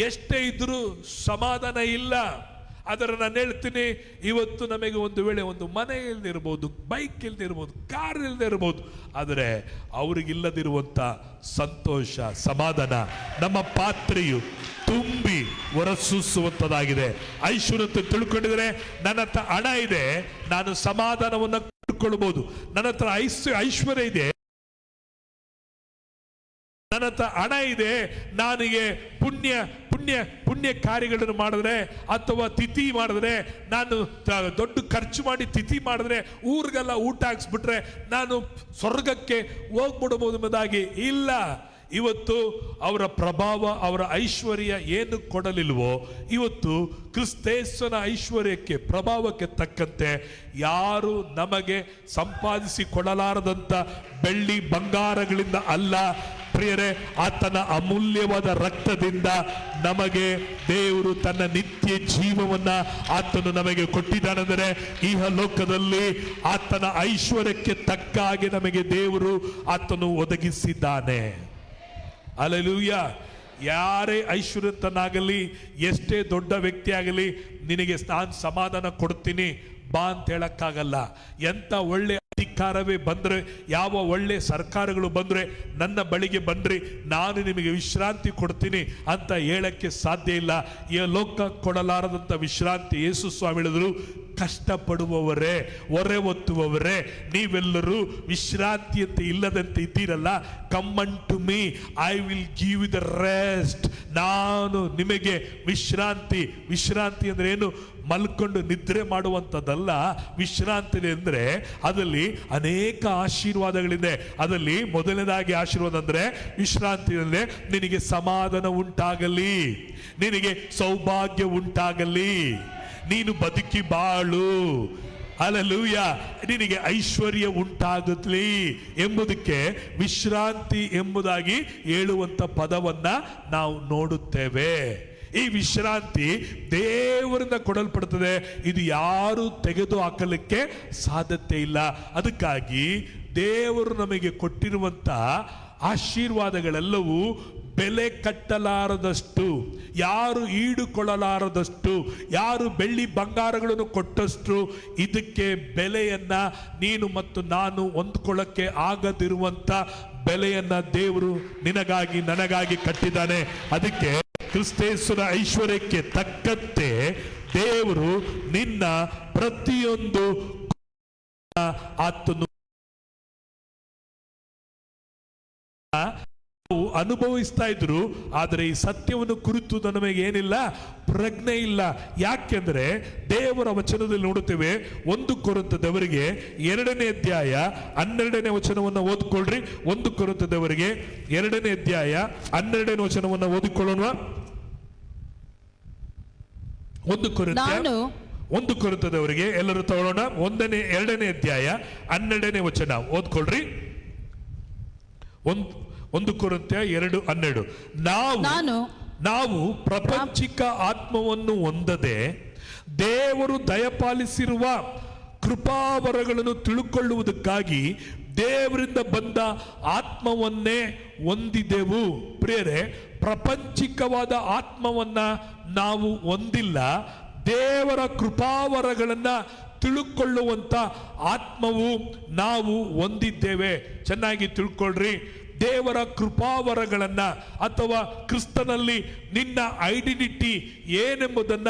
ಎಷ್ಟೇ ಇದ್ರೂ ಸಮಾಧಾನ ಇಲ್ಲ. ಆದರೆ ನಾನು ಹೇಳ್ತೀನಿ, ಇವತ್ತು ನಮಗೆ ಒಂದು ವೇಳೆ ಒಂದು ಮನೆ ಇಲ್ಲದಿರ್ಬೋದು, ಬೈಕ್ ಇಲ್ಲದಿರ್ಬೋದು, ಕಾರ್ ಇಲ್ಲದೆ ಇರ್ಬೋದು, ಆದರೆ ಅವ್ರಿಗಿಲ್ಲದಿರುವಂಥ ಸಂತೋಷ, ಸಮಾಧಾನ ನಮ್ಮ ಪಾತ್ರೆಯು ತುಂಬಿ ಹೊರಸೂಸುವಂಥದ್ದಾಗಿದೆ. ಐಶ್ವರ್ಯ ತಿಳ್ಕೊಂಡಿದ್ರೆ, ನನ್ನ ಹತ್ರ ಹಣ ಇದೆ, ನಾನು ಸಮಾಧಾನವನ್ನು ಕಂಡುಕೊಳ್ಬಹುದು. ನನ್ನ ಹತ್ರ ಐಶ್ವರ್ಯ ಇದೆ, ನನ್ನ ಹತ್ರ ಹಣ ಇದೆ, ನನಗೆ ಪುಣ್ಯ ಪುಣ್ಯ ಪುಣ್ಯ ಕಾರ್ಯಗಳನ್ನು ಮಾಡಿದ್ರೆ ಅಥವಾ ತಿಥಿ ಮಾಡಿದ್ರೆ, ನಾನು ದೊಡ್ಡ ಖರ್ಚು ಮಾಡಿ ತಿಥಿ ಮಾಡಿದ್ರೆ, ಊರಿಗೆಲ್ಲ ಊಟ ಹಾಕ್ಸ್ಬಿಟ್ರೆ ನಾನು ಸ್ವರ್ಗಕ್ಕೆ ಹೋಗ್ಬಿಡಬಹುದು ಎಂಬುದಾಗಿ ಇಲ್ಲ. ಇವತ್ತು ಅವರ ಪ್ರಭಾವ, ಅವರ ಐಶ್ವರ್ಯ ಏನು ಕೊಡಲಿಲ್ವೋ, ಇವತ್ತು ಕ್ರಿಸ್ತೇಸನ ಐಶ್ವರ್ಯಕ್ಕೆ, ಪ್ರಭಾವಕ್ಕೆ ತಕ್ಕಂತೆ ಯಾರು ನಮಗೆ ಸಂಪಾದಿಸಿ ಕೊಡಲಾರದಂಥ ಬೆಳ್ಳಿ ಬಂಗಾರಗಳಿಂದ ಅಲ್ಲ ಪ್ರಿಯರೇ, ಆತನ ಅಮೂಲ್ಯವಾದ ರಕ್ತದಿಂದ ನಮಗೆ ದೇವರು ತನ್ನ ನಿತ್ಯ ಜೀವವನ್ನ ಆತನು ನಮಗೆ ಕೊಟ್ಟಿದ್ದಾನೆಂದರೆ, ಇಹ ಲೋಕದಲ್ಲಿ ಆತನ ಐಶ್ವರ್ಯಕ್ಕೆ ತಕ್ಕ ಹಾಗೆ ನಮಗೆ ದೇವರು ಆತನು ಒದಗಿಸಿದ್ದಾನೆ. ಹಲ್ಲೆಲೂಯ. ಯಾರೇ ಐಶ್ವರ್ಯತನಾಗಲಿ, ಎಷ್ಟೇ ದೊಡ್ಡ ವ್ಯಕ್ತಿ ಆಗಲಿ, ನಿನಗೆ ನಾನು ಸಮಾಧಾನ ಕೊಡ್ತೀನಿ ಬಾ ಅಂತ ಹೇಳಕ್ಕಾಗಲ್ಲ. ಎಂತ ಒಳ್ಳೆ ಅಧಿಕಾರವೇ ಬಂದ್ರೆ, ಯಾವ ಒಳ್ಳೆ ಸರ್ಕಾರಗಳು ಬಂದ್ರೆ ನನ್ನ ಬಳಿಗೆ ಬಂದ್ರಿ, ನಾನು ನಿಮಗೆ ವಿಶ್ರಾಂತಿ ಕೊಡ್ತೀನಿ ಅಂತ ಹೇಳಕ್ಕೆ ಸಾಧ್ಯ ಇಲ್ಲ. ಈ ಲೋಕ ಕೊಡಲಾರದಂತ ವಿಶ್ರಾಂತಿ ಯೇಸು ಸ್ವಾಮಿ ಹೇಳಿದ್ರು, ಕಷ್ಟಪಡುವವರೇ, ಹೊರೆ ಹೊತ್ತುವವರೇ, ನೀವೆಲ್ಲರೂ ವಿಶ್ರಾಂತಿ ಅಂತ ಇಲ್ಲದಂತೆ ಇದ್ದೀರಲ್ಲ, come unto me, I will give you the rest. ನಾನು ನಿಮಗೆ ವಿಶ್ರಾಂತಿ. ವಿಶ್ರಾಂತಿ ಅಂದ್ರೆ ಏನು? ಮಲ್ಕೊಂಡು ನಿದ್ರೆ ಮಾಡುವಂಥದ್ದಲ್ಲ. ವಿಶ್ರಾಂತಿ ಅಂದರೆ ಅದರಲ್ಲಿ ಅನೇಕ ಆಶೀರ್ವಾದಗಳಿದೆ. ಅದರಲ್ಲಿ ಮೊದಲನೇದಾಗಿ ಆಶೀರ್ವಾದ ಅಂದ್ರೆ, ವಿಶ್ರಾಂತಿ ಅಂದರೆ ನಿನಗೆ ಸಮಾಧಾನ ಉಂಟಾಗಲಿ, ನಿನಗೆ ಸೌಭಾಗ್ಯ ಉಂಟಾಗಲಿ, ನೀನು ಬದುಕಿ ಬಾಳು, ಹಲ್ಲೆಲೂಯಾ, ನಿನಗೆ ಐಶ್ವರ್ಯ ಉಂಟಾಗಲಿ ಎಂಬುದಕ್ಕೆ ವಿಶ್ರಾಂತಿ ಎಂಬುದಾಗಿ ಹೇಳುವಂತ ಪದವನ್ನ ನಾವು ನೋಡುತ್ತೇವೆ. ಈ ವಿಶ್ರಾಂತಿ ದೇವರಿಂದ ಕೊಡಲ್ಪಡುತ್ತದೆ. ಇದು ಯಾರು ತೆಗೆದು ಹಾಕಲಿಕ್ಕೆ ಸಾಧ್ಯತೆ ಇಲ್ಲ. ಅದಕ್ಕಾಗಿ ದೇವರು ನಮಗೆ ಕೊಟ್ಟಿರುವಂತ ಆಶೀರ್ವಾದಗಳೆಲ್ಲವೂ ಬೆಲೆ ಕಟ್ಟಲಾರದಷ್ಟು, ಯಾರು ಈಡುಕೊಳ್ಳಲಾರದಷ್ಟು, ಯಾರು ಬೆಳ್ಳಿ ಬಂಗಾರಗಳನ್ನು ಕೊಟ್ಟಷ್ಟು ಇದಕ್ಕೆ ಬೆಲೆಯನ್ನ ನೀನು ಮತ್ತು ನಾನು ಹೊಂದ್ಕೊಳ್ಳಕ್ಕೆ ಆಗದಿರುವಂತ ಬೆಲೆಯನ್ನ ದೇವರು ನಿನಗಾಗಿ ನನಗಾಗಿ ಕಟ್ಟಿದ್ದಾನೆ. ಅದಕ್ಕೆ ಕ್ರಿಸ್ತೇಸುರ ಐಶ್ವರ್ಯಕ್ಕೆ ತಕ್ಕಂತೆ ದೇವರು ನಿನ್ನ ಪ್ರತಿಯೊಂದು ಆತನು ಅನುಭವಿಸ್ತಾ ಇದ್ರು. ಆದರೆ ಈ ಸತ್ಯವನ್ನು ಕುರಿತು ನಮಗೆ ಏನಿಲ್ಲ, ಪ್ರಜ್ಞೆ ಇಲ್ಲ. ಯಾಕೆಂದ್ರೆ ದೇವರ ವಚನದಲ್ಲಿ ನೋಡುತ್ತೇವೆ, 1 ಕೊರಿಂಥದವರಿಗೆ 2ನೇ ಅಧ್ಯಾಯ 12ನೇ ವಚನವನ್ನು ಓದಿಕೊಳ್ಳ್ರಿ. 1 ಕೊರಿಂಥದವರಿಗೆ 2ನೇ ಅಧ್ಯಾಯ 12ನೇ ವಚನವನ್ನು ಓದಿಕೊಳ್ಳೋಣ. 1 ಕೊರಿಂಥದವರಿಗೆ ಎಲ್ಲರೂ ತಗೊಳ್ಳೋಣ. 2ನೇ ಅಧ್ಯಾಯ 12ನೇ ವಚನ ಓದ್ಕೊಳ್ರಿ. 1 ಕೊರಿಂಥ್ಯ 2:12. ನಾವು ಪ್ರಪಂಚಿಕ ಆತ್ಮವನ್ನು ಹೊಂದದೆ ದೇವರು ದಯಪಾಲಿಸಿರುವ ಕೃಪಾವರಗಳನ್ನು ತಿಳುಕೊಳ್ಳುವುದಕ್ಕಾಗಿ ದೇವರಿಂದ ಬಂದ ಆತ್ಮವನ್ನೇ ಹೊಂದಿದೆವು. ಪ್ರಿಯರೇ, ಪ್ರಪಂಚಿಕವಾದ ಆತ್ಮವನ್ನ ನಾವು ಹೊಂದಿಲ್ಲ, ದೇವರ ಕೃಪಾವರಗಳನ್ನ ತಿಳುಕೊಳ್ಳುವಂತ ಆತ್ಮವು ನಾವು ಹೊಂದಿದ್ದೇವೆ. ಚೆನ್ನಾಗಿ ತಿಳ್ಕೊಳ್ರಿ. ದೇವರ ಕೃಪಾವರಗಳನ್ನ ಅಥವಾ ಕ್ರಿಸ್ತನಲ್ಲಿ ನಿನ್ನ ಐಡೆಂಟಿಟಿ ಏನೆಂಬುದನ್ನ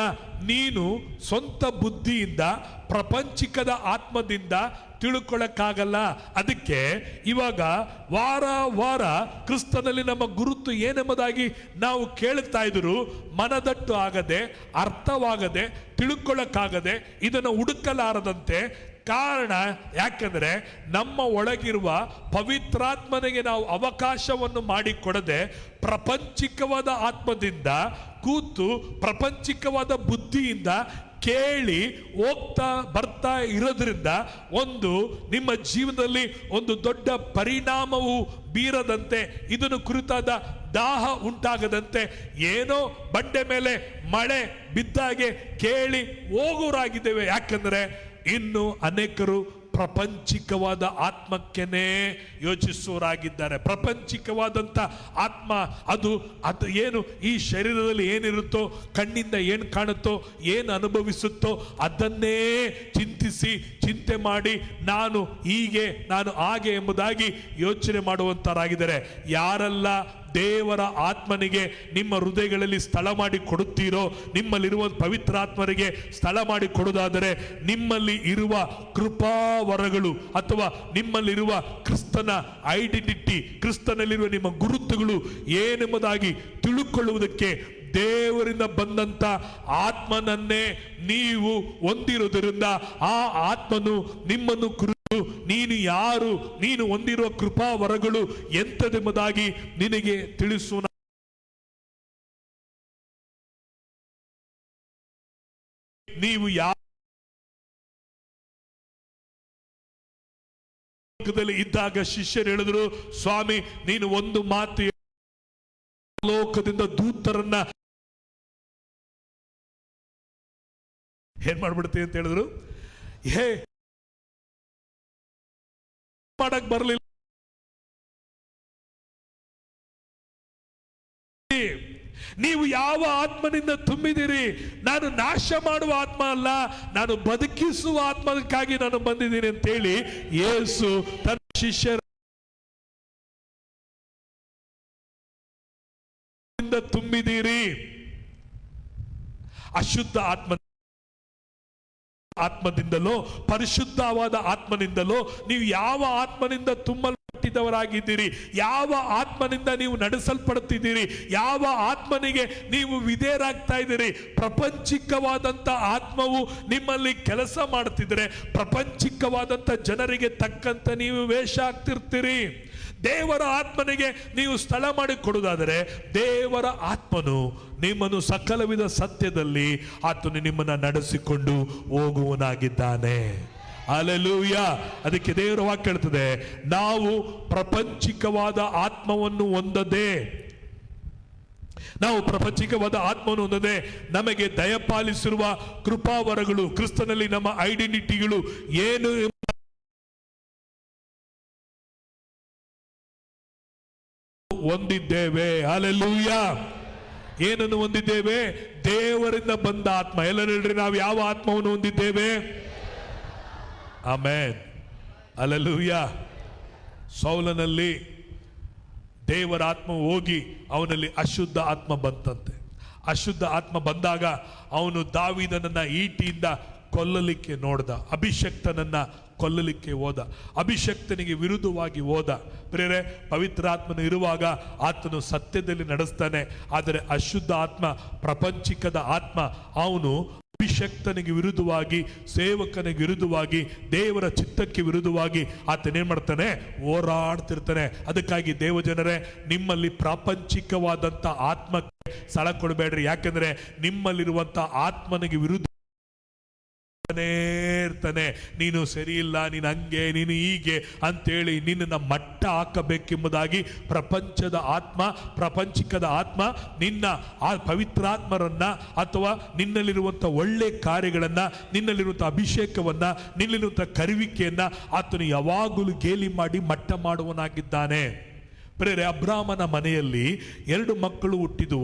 ನೀನು ಸ್ವಂತ ಬುದ್ಧಿಯಿಂದ, ಪ್ರಪಂಚಿಕದ ಆತ್ಮದಿಂದ ತಿಳ್ಕೊಳ್ಳಕ್ಕಾಗಲ್ಲ. ಅದಕ್ಕೆ ಇವಾಗ ವಾರ ಕ್ರಿಸ್ತನಲ್ಲಿ ನಮ್ಮ ಗುರುತು ಏನೆಂಬುದಾಗಿ ನಾವು ಕೇಳುತ್ತಾ ಇದ್ರು, ಮನದಟ್ಟು ಆಗದೆ, ಅರ್ಥವಾಗದೆ, ತಿಳ್ಕೊಳ್ಳಕ್ಕಾಗದೆ, ಇದನ್ನು ಹುಡುಕಲಾರದಂತೆ. ಕಾರಣ ಯಾಕೆಂದ್ರೆ ನಮ್ಮ ಒಳಗಿರುವ ಪವಿತ್ರಾತ್ಮನಿಗೆ ನಾವು ಅವಕಾಶವನ್ನು ಮಾಡಿಕೊಡದೆ ಪ್ರಪಂಚಿಕವಾದ ಆತ್ಮದಿಂದ ಕೂತು ಪ್ರಪಂಚಿಕವಾದ ಬುದ್ಧಿಯಿಂದ ಕೇಳಿ ಹೋಗ್ತಾ ಬರ್ತಾ ಇರೋದ್ರಿಂದ ಒಂದು ನಿಮ್ಮ ಜೀವನದಲ್ಲಿ ಒಂದು ದೊಡ್ಡ ಪರಿಣಾಮವು ಬೀರದಂತೆ, ಇದನ್ನು ಕುರಿತಾದ ದಾಹ ಉಂಟಾಗದಂತೆ, ಏನೋ ಬಂಡೆ ಮೇಲೆ ಮಳೆ ಬಿದ್ದಾಗೆ ಕೇಳಿ ಹೋಗೋರಾಗಿದ್ದೇವೆ. ಯಾಕಂದ್ರೆ ಇನ್ನು ಅನೇಕರು ಪ್ರಪಂಚಿಕವಾದ ಆತ್ಮಕ್ಕೆನೇ ಯೋಚಿಸುವವರಾಗಿದ್ದಾರೆ. ಪ್ರಪಂಚಿಕವಾದಂಥ ಆತ್ಮ ಅದು ಏನು ಈ ಶರೀರದಲ್ಲಿ ಏನಿರುತ್ತೋ, ಕಣ್ಣಿಂದ ಏನು ಕಾಣುತ್ತೋ, ಏನು ಅನುಭವಿಸುತ್ತೋ ಅದನ್ನೇ ಚಿಂತಿಸಿ ಚಿಂತೆ ಮಾಡಿ ನಾನು ಹೀಗೆ ನಾನು ಹಾಗೆ ಎಂಬುದಾಗಿ ಯೋಚನೆ ಮಾಡುವಂತರಾಗಿದ್ದಾರೆ. ಯಾರೆಲ್ಲ ದೇವರ ಆತ್ಮನಿಗೆ ನಿಮ್ಮ ಹೃದಯಗಳಲ್ಲಿ ಸ್ಥಳ ಮಾಡಿ ಕೊಡುತ್ತೀರೋ, ನಿಮ್ಮಲ್ಲಿರುವ ಪವಿತ್ರಾತ್ಮರಿಗೆ ಸ್ಥಳ ಮಾಡಿ ಕೊಡುವುದಾದರೆ, ನಿಮ್ಮಲ್ಲಿ ಇರುವ ಕೃಪಾವರಗಳು ಅಥವಾ ನಿಮ್ಮಲ್ಲಿರುವ ಕ್ರಿಸ್ತನ ಐಡೆಂಟಿಟಿ, ಕ್ರಿಸ್ತನಲ್ಲಿರುವ ನಿಮ್ಮ ಗುರುತುಗಳು ಏನೆಂಬುದಾಗಿ ತಿಳುಕೊಳ್ಳುವುದಕ್ಕೆ ದೇವರಿಂದ ಬಂದಂತ ಆತ್ಮನನ್ನೇ ನೀವು ಹೊಂದಿರುವುದರಿಂದ ಆ ಆತ್ಮನು ನಿಮ್ಮನ್ನು ಕುರಿತು ನೀನು ಯಾರು, ನೀನು ಹೊಂದಿರುವ ಕೃಪಾವರಗಳು ಎಂಥದೆಂಬುದಾಗಿ ನಿನಗೆ ತಿಳಿಸುವ ನೀವು ಲೋಕದಲ್ಲಿ ಇದ್ದಾಗ ಶಿಷ್ಯರು ಹೇಳಿದ್ರು, ಸ್ವಾಮಿ ನೀನು ಒಂದು ಮಾತು ಲೋಕದಿಂದ ದೂತರನ್ನ ಏನ್ ಮಾಡ್ಬಿಡ್ತೀವಿ ಅಂತ ಹೇಳಿದ್ರು. ಮಾಡಕ್ ಬರಲಿಲ್ಲ. ನೀವು ಯಾವ ಆತ್ಮನಿಂದ ತುಂಬಿದಿರಿ? ನಾನು ನಾಶ ಮಾಡುವ ಆತ್ಮ ಅಲ್ಲ, ನಾನು ಬದುಕಿಸುವ ಆತ್ಮಕ್ಕಾಗಿ ನಾನು ಬಂದಿದ್ದೀನಿ ಅಂತೇಳಿ ಯೇಸು ತನ್ನ ಶಿಷ್ಯರ ತುಂಬಿದ್ದೀರಿ. ಅಶುದ್ಧ ಆತ್ಮದಿಂದಲೋ ಪರಿಶುದ್ಧವಾದ ಆತ್ಮನಿಂದಲೋ ನೀವು ಯಾವ ಆತ್ಮನಿಂದ ತುಂಬಲ್ಪಟ್ಟಿದ್ದವರಾಗಿದ್ದೀರಿ, ಯಾವ ಆತ್ಮನಿಂದ ನೀವು ನಡೆಸಲ್ಪಡುತ್ತಿದ್ದೀರಿ, ಯಾವ ಆತ್ಮನಿಗೆ ನೀವು ವಿಧೇಯರಾಗ್ತಾ ಇದ್ದೀರಿ. ಪ್ರಪಂಚಿಕವಾದಂಥ ಆತ್ಮವು ನಿಮ್ಮಲ್ಲಿ ಕೆಲಸ ಮಾಡ್ತಿದ್ರೆ ಪ್ರಪಂಚಿಕವಾದಂಥ ಜನರಿಗೆ ತಕ್ಕಂತ ನೀವು ವೇಷ ಆಗ್ತಿರ್ತೀರಿ. ದೇವರ ಆತ್ಮನಿಗೆ ನೀವು ಸ್ಥಳ ಮಾಡಿ ಕೊಡುವುದಾದರೆ ದೇವರ ಆತ್ಮನು ನಿಮ್ಮನ್ನು ಸಕಲ ವಿಧ ಸತ್ಯದಲ್ಲಿ ಆತನು ನಿಮ್ಮನ್ನು ನಡೆಸಿಕೊಂಡು ಹೋಗುವನಾಗಿದ್ದಾನೆ. ಹಲ್ಲೆಲೂಯಾ. ಅದಕ್ಕೆ ದೇವರ ವಾಕ್ಯ ಹೇಳ್ತದೆ, ನಾವು ಪ್ರಪಂಚಿಕವಾದ ಆತ್ಮವನ್ನು ಹೊಂದದೆ ನಮಗೆ ದಯಪಾಲಿಸಿರುವ ಕೃಪಾವರಗಳು, ಕ್ರಿಸ್ತನಲ್ಲಿ ನಮ್ಮ ಐಡೆಂಟಿಟಿಗಳು ಏನು ಹೊಂದಿದ್ದೇವೆ. ಹಲ್ಲೆಲೂಯಾ. ಏನನ್ನು ಹೊಂದಿದ್ದೇವೆ? ದೇವರಿಂದ ಬಂದ ಆತ್ಮ. ಎಲ್ಲರೂ ಹೇಳ್ರಿ, ನಾವು ಯಾವ ಆತ್ಮವನ್ನು ಹೊಂದಿದ್ದೇವೆ? ಆಮೆನ್. ಹಲ್ಲೆಲೂಯಾ. ಸೌಲನಲ್ಲಿ ದೇವರ ಆತ್ಮ ಹೋಗಿ ಅವನಲ್ಲಿ ಅಶುದ್ಧ ಆತ್ಮ ಬಂತಂತೆ. ಅಶುದ್ಧ ಆತ್ಮ ಬಂದಾಗ ಅವನು ದಾವೀದನನ್ನ ಈಟಿಯಿಂದ ಕೊಲ್ಲಲಿಕ್ಕೆ ನೋಡ್ದ, ಅಭಿಷಕ್ತನನ್ನ ಕೊಲ್ಲಲಿಕ್ಕೆ ಹೋದ, ಅಭಿಷಕ್ತನಿಗೆ ವಿರುದ್ಧವಾಗಿ ಹೋದ. ಪ್ರಿಯರೇ, ಪವಿತ್ರಾತ್ಮನು ಇರುವಾಗ ಆತನು ಸತ್ಯದಲ್ಲಿ ನಡೆಸ್ತಾನೆ. ಆದರೆ ಅಶುದ್ಧ ಆತ್ಮ, ಪ್ರಪಂಚಿಕದ ಆತ್ಮ, ಅವನು ಅಭಿಷಕ್ತನಿಗೆ ವಿರುದ್ಧವಾಗಿ, ಸೇವಕನಿಗೆ ವಿರುದ್ಧವಾಗಿ, ದೇವರ ಚಿತ್ತಕ್ಕೆ ವಿರುದ್ಧವಾಗಿ ಆತನೇನ್ ಮಾಡ್ತಾನೆ? ಹೋರಾಡ್ತಿರ್ತಾನೆ. ಅದಕ್ಕಾಗಿ ದೇವಜನರೇ, ನಿಮ್ಮಲ್ಲಿ ಪ್ರಾಪಂಚಿಕವಾದಂಥ ಆತ್ಮಕ್ಕೆ ಸ್ಥಳ ಕೊಡಬೇಡ್ರಿ. ಯಾಕಂದ್ರೆ ನಿಮ್ಮಲ್ಲಿರುವಂಥ ಆತ್ಮನಿಗೆ ವಿರುದ್ಧ ಇರ್ತಾನೆ. ನೀನು ಸರಿ ಇಲ್ಲ, ನೀನು ಹಂಗೆ, ನೀನು ಹೀಗೆ ಅಂತೇಳಿ ನಿನ್ನನ್ನು ಮಟ್ಟ ಹಾಕಬೇಕೆಂಬುದಾಗಿ ಪ್ರಪಂಚಿಕದ ಆತ್ಮ ನಿನ್ನ ಆ ಪವಿತ್ರಾತ್ಮರನ್ನ ಅಥವಾ ನಿನ್ನಲ್ಲಿರುವಂಥ ಒಳ್ಳೆ ಕಾರ್ಯಗಳನ್ನ, ನಿನ್ನಲ್ಲಿರುವಂಥ ಅಭಿಷೇಕವನ್ನ, ನಿನ್ನಲ್ಲಿರುವಂಥ ಕರುವಿಕೆಯನ್ನ ಆತನು ಯಾವಾಗಲೂ ಗೇಲಿ ಮಾಡಿ ಮಟ್ಟ ಮಾಡುವನಾಗಿದ್ದಾನೆ. ಪ್ರೇರೆ, ಅಬ್ರಾಮನ ಮನೆಯಲ್ಲಿ 2 ಮಕ್ಕಳು ಹುಟ್ಟಿದ್ದು.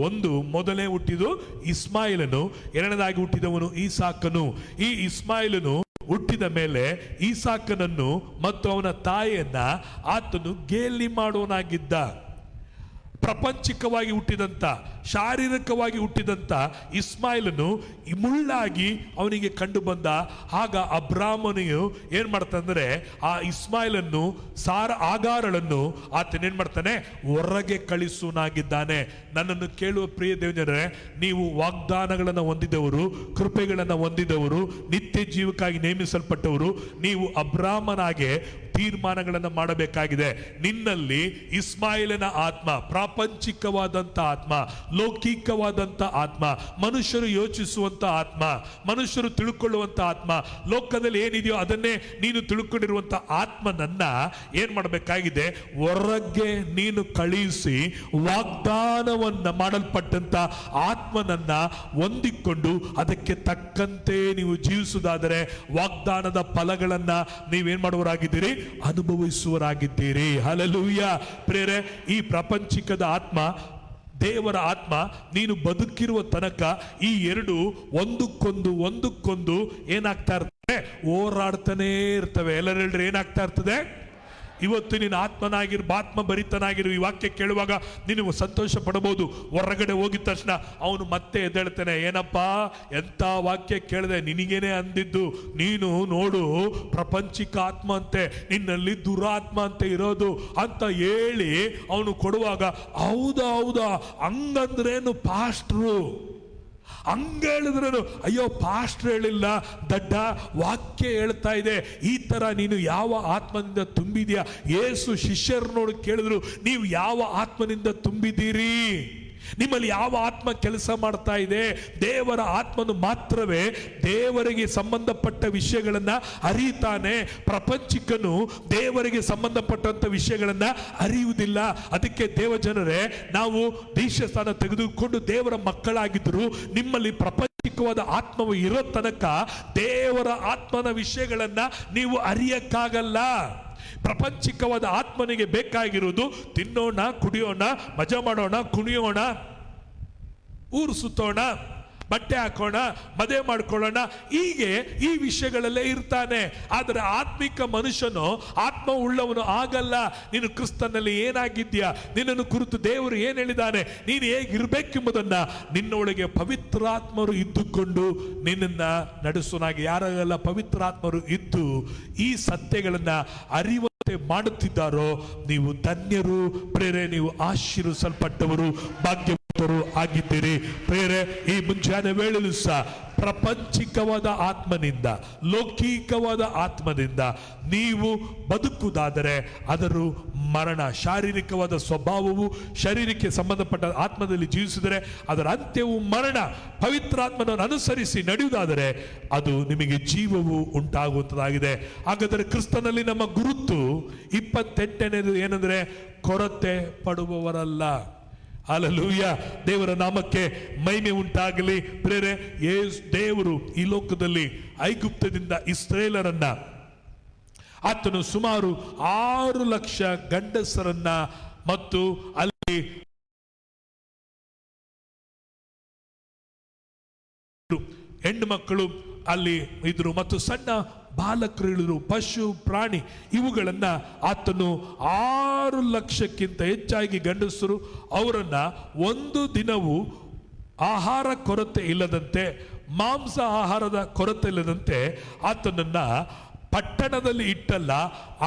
ಮೊದಲೇ ಹುಟ್ಟಿದ್ದು ಇಸ್ಮಾಯಿಲನು, ಎರಡನೇದಾಗಿ ಹುಟ್ಟಿದವನು ಈಸಾಕನು. ಈ ಇಸ್ಮಾಯಿಲನು ಹುಟ್ಟಿದ ಮೇಲೆ ಈಸಾಕನನ್ನು ಮತ್ತು ಅವನ ತಾಯಿಯನ್ನ ಆತನು ಗೇಲಿ ಮಾಡುವನಾಗಿದ್ದ. ಪ್ರಪಂಚಿಕವಾಗಿ ಹುಟ್ಟಿದಂಥ, ಶಾರೀರಿಕವಾಗಿ ಹುಟ್ಟಿದಂಥ ಇಸ್ಮಾಯಿಲನು ಮುಳ್ಳಾಗಿ ಅವನಿಗೆ ಕಂಡು ಬಂದ. ಆಗ ಅಬ್ರಾಮನಿಯು ಏನ್ ಮಾಡ್ತಾನಂದ್ರೆ, ಆ ಇಸ್ಮಾಯಿಲನ್ನು ಆಗಾರಳನ್ನು ಆತನೇನ್ ಮಾಡ್ತಾನೆ? ಹೊರಗೆ ಕಳಿಸುವನಾಗಿದ್ದಾನೆ. ನನ್ನನ್ನು ಕೇಳುವ ಪ್ರಿಯ ದೇವಜನರೇ, ನೀವು ವಾಗ್ದಾನಗಳನ್ನು ಹೊಂದಿದವರು, ಕೃಪೆಗಳನ್ನು ಹೊಂದಿದವರು, ನಿತ್ಯ ಜೀವಕ್ಕಾಗಿ ನೇಮಿಸಲ್ಪಟ್ಟವರು, ನೀವು ಅಬ್ರಾಮನಾಗೆ ತೀರ್ಮಾನಗಳನ್ನು ಮಾಡಬೇಕಾಗಿದೆ. ನಿನ್ನಲ್ಲಿ ಇಸ್ಮಾಯಿಲನ ಆತ್ಮ, ಪ್ರಾಪಂಚಿಕವಾದಂತ ಆತ್ಮ, ಲೌಕಿಕವಾದಂತ ಆತ್ಮ, ಮನುಷ್ಯರು ಯೋಚಿಸುವಂತ ಆತ್ಮ, ಮನುಷ್ಯರು ತಿಳ್ಕೊಳ್ಳುವಂತ ಆತ್ಮ, ಲೋಕದಲ್ಲಿ ಏನಿದೆಯೋ ಅದನ್ನೇ ನೀನು ತಿಳ್ಕೊಂಡಿರುವಂತ ಆತ್ಮನನ್ನ ಏನ್ ಮಾಡಬೇಕಾಗಿದೆ? ಹೊರಗೆ ನೀನು ಕಳುಹಿಸಿ ವಾಗ್ದಾನವನ್ನ ಮಾಡಲ್ಪಟ್ಟಂತ ಆತ್ಮನನ್ನ ಹೊಂದಿಕೊಂಡು ಅದಕ್ಕೆ ತಕ್ಕಂತೆ ನೀವು ಜೀವಿಸುವುದಾದರೆ ವಾಗ್ದಾನದ ಫಲಗಳನ್ನ ನೀವೇನ್ ಮಾಡುವರಾಗಿದ್ದೀರಿ? ಅನುಭವಿಸುವರಾಗಿದ್ದೀರಿ. ಹಲ್ಲೆಲೂಯಾ. ಪ್ರೇರೆ, ಈ ಪ್ರಾಪಂಚಿಕದ ಆತ್ಮ, ದೇವರ ಆತ್ಮ, ನೀನು ಬದುಕಿರುವ ತನಕ ಈ ಎರಡು ಒಂದಕ್ಕೊಂದು ಏನಾಗ್ತಾ ಇರ್ತವೆ? ಹೋರಾಡ್ತಾನೆ ಇರ್ತವೆ. ಎಲ್ಲರೂ ಹೇಳ್ರಿ, ಏನಾಗ್ತಾ ಇರ್ತದೆ? ಇವತ್ತು ನೀನು ಆತ್ಮ ಭರಿತನಾಗಿರು. ಈ ವಾಕ್ಯ ಕೇಳುವಾಗ ನೀನು ಸಂತೋಷ ಪಡಬಹುದು. ಹೊರಗಡೆ ಹೋಗಿದ ತಕ್ಷಣ ಅವನು ಮತ್ತೆ ಎದ್ದೇಳ್ತಾನೆ, ಏನಪ್ಪ ಎಂತ ವಾಕ್ಯ ಕೇಳಿದೆ, ನಿನಗೇನೆ ಅಂದಿದ್ದು, ನೀನು ನೋಡು ಪ್ರಪಂಚಿಕ ಆತ್ಮ ಅಂತೆ, ನಿನ್ನಲ್ಲಿ ದುರಾತ್ಮ ಅಂತ ಇರೋದು ಅಂತ ಹೇಳಿ ಅವನು ಕೊಡುವಾಗ, ಹೌದಾ ಹಂಗಂದ್ರೇನು ಪಾಸ್ಟ್ರು, ಹಂಗೇಳಿದ್ರೇನು? ಅಯ್ಯೋ ಪಾಸ್ಟ್ರು ಹೇಳಿಲ್ಲ, ದಡ್ಡ, ವಾಕ್ಯ ಹೇಳ್ತಾ ಇದೆ. ಈ ತರ ನೀನು ಯಾವ ಆತ್ಮನಿಂದ ತುಂಬಿದ್ಯಾ? ಯೇಸು ಶಿಷ್ಯರನ್ನೋಡು ಕೇಳಿದ್ರು, ನೀವು ಯಾವ ಆತ್ಮನಿಂದ ತುಂಬಿದ್ದೀರಿ? ನಿಮ್ಮಲ್ಲಿ ಯಾವ ಆತ್ಮ ಕೆಲಸ ಮಾಡ್ತಾ ಇದೆ? ದೇವರ ಆತ್ಮನು ಮಾತ್ರವೇ ದೇವರಿಗೆ ಸಂಬಂಧಪಟ್ಟ ವಿಷಯಗಳನ್ನ ಅರಿತಾನೆ. ಪ್ರಪಂಚಿಕನು ದೇವರಿಗೆ ಸಂಬಂಧಪಟ್ಟಂತ ವಿಷಯಗಳನ್ನ ಅರಿಯುವುದಿಲ್ಲ. ಅದಕ್ಕೆ ದೇವಜನರೇ, ನಾವು ದೀಕ್ಷಾಸ್ಥಾನ ತೆಗೆದುಕೊಂಡು ದೇವರ ಮಕ್ಕಳಾಗಿದ್ರು ನಿಮ್ಮಲ್ಲಿ ಪ್ರಪಂಚಿಕವಾದ ಆತ್ಮವು ಇರೋ ತನಕ ದೇವರ ಆತ್ಮನ ವಿಷಯಗಳನ್ನ ನೀವು ಅರಿಯಕ್ಕಾಗಲ್ಲ. ಪ್ರಪಂಚಿಕವಾದ ಆತ್ಮನಿಗೆ ಬೇಕಾಗಿರುವುದು ತಿನ್ನೋಣ, ಕುಡಿಯೋಣ, ಮಜಾ ಮಾಡೋಣ, ಕುಣಿಯೋಣ, ಊರು ಸುತ್ತೋಣ, ಬಟ್ಟೆ ಹಾಕೋಣ, ಮದುವೆ ಮಾಡ್ಕೊಳ್ಳೋಣ, ಹೀಗೆ ಈ ವಿಷಯಗಳಲ್ಲೇ ಇರ್ತಾನೆ. ಆದರೆ ಆತ್ಮಿಕ ಮನುಷ್ಯನು, ಆತ್ಮ ಉಳ್ಳವನು ಆಗಲ್ಲ. ನೀನು ಕ್ರಿಸ್ತನಲ್ಲಿ ಏನಾಗಿದ್ಯಾ, ನಿನ್ನನ್ನು ಕುರಿತು ದೇವರು ಏನ್ ಹೇಳಿದ್ದಾನೆ, ನೀನು ಹೇಗಿರ್ಬೇಕೆಂಬುದನ್ನ ನಿನ್ನೊಳಗೆ ಪವಿತ್ರಾತ್ಮರು ಇದ್ದುಕೊಂಡು ನಿನ್ನನ್ನ ನಡೆಸೋನಾಗಿ. ಯಾರೆಲ್ಲ ಪವಿತ್ರಾತ್ಮರು ಇದ್ದು ಈ ಸತ್ಯಗಳನ್ನ ಅರಿವಂತೆ ಮಾಡುತ್ತಿದ್ದಾರೋ ನೀವು ಧನ್ಯರು. ಪ್ರೇರೆ, ನೀವು ಆಶೀರ್ವಿಸಲ್ಪಟ್ಟವರು, ಭಾಗ್ಯವಂತರು ಆಗಿದ್ದೀರಿ. ಪ್ರೇರೆ, ಈ ಮುಂಜಾನೆ ವೇಳೆಯಲ್ಲೂ ಸಹ ಪ್ರಪಂಚಿಕವಾದ ಆತ್ಮನಿಂದ, ಲೌಕಿಕವಾದ ಆತ್ಮದಿಂದ ನೀವು ಬದುಕುವುದಾದರೆ ಅದರ ಮರಣ. ಶಾರೀರಿಕವಾದ ಸ್ವಭಾವವು, ಶರೀರಕ್ಕೆ ಸಂಬಂಧಪಟ್ಟ ಆತ್ಮದಲ್ಲಿ ಜೀವಿಸಿದರೆ ಅದರ ಅಂತ್ಯವು ಮರಣ. ಪವಿತ್ರಾತ್ಮನನ್ನು ಅನುಸರಿಸಿ ನಡೆಯುವುದಾದರೆ ಅದು ನಿಮಗೆ ಜೀವವು ಉಂಟಾಗುವಂಥದ್ದಾಗಿದೆ. ಹಾಗಾದರೆ ಕ್ರಿಸ್ತನಲ್ಲಿ ನಮ್ಮ ಗುರುತು 28ನೇದು ಏನಂದ್ರೆ, ಕೊರತೆ ಪಡುವವರಲ್ಲ. ಹಲ್ಲೆಲೂಯಾ. ದೇವರ ನಾಮಕ್ಕೆ ಮಹಿಮೆ ಉಂಟಾಗಲಿ. ಪ್ರೇರೆ, ದೇವರು ಈ ಲೋಕದಲ್ಲಿ ಐಗುಪ್ತದಿಂದ ಇಸ್ರೇಲರನ್ನ, ಆತನು ಸುಮಾರು 6 ಲಕ್ಷ ಗಂಡಸರನ್ನ ಮತ್ತು ಅಲ್ಲಿ ಹೆಣ್ಣು ಮಕ್ಕಳು ಅಲ್ಲಿ ಇದ್ರು ಮತ್ತು ಸಣ್ಣ ಬಾಲಕರು ಇಳಿದ್ರು, ಪಶು ಪ್ರಾಣಿ ಇವುಗಳನ್ನ ಆತನು 6 ಲಕ್ಷಕ್ಕಿಂತ ಹೆಚ್ಚಾಗಿ ಗಂಡಸರು ಅವರನ್ನ ಒಂದು ದಿನವೂ ಆಹಾರ ಕೊರತೆ ಇಲ್ಲದಂತೆ, ಮಾಂಸ ಆಹಾರದ ಕೊರತೆ ಇಲ್ಲದಂತೆ ಆತನನ್ನ ಪಟ್ಟಣದಲ್ಲಿ ಇಟ್ಟಲ್ಲ,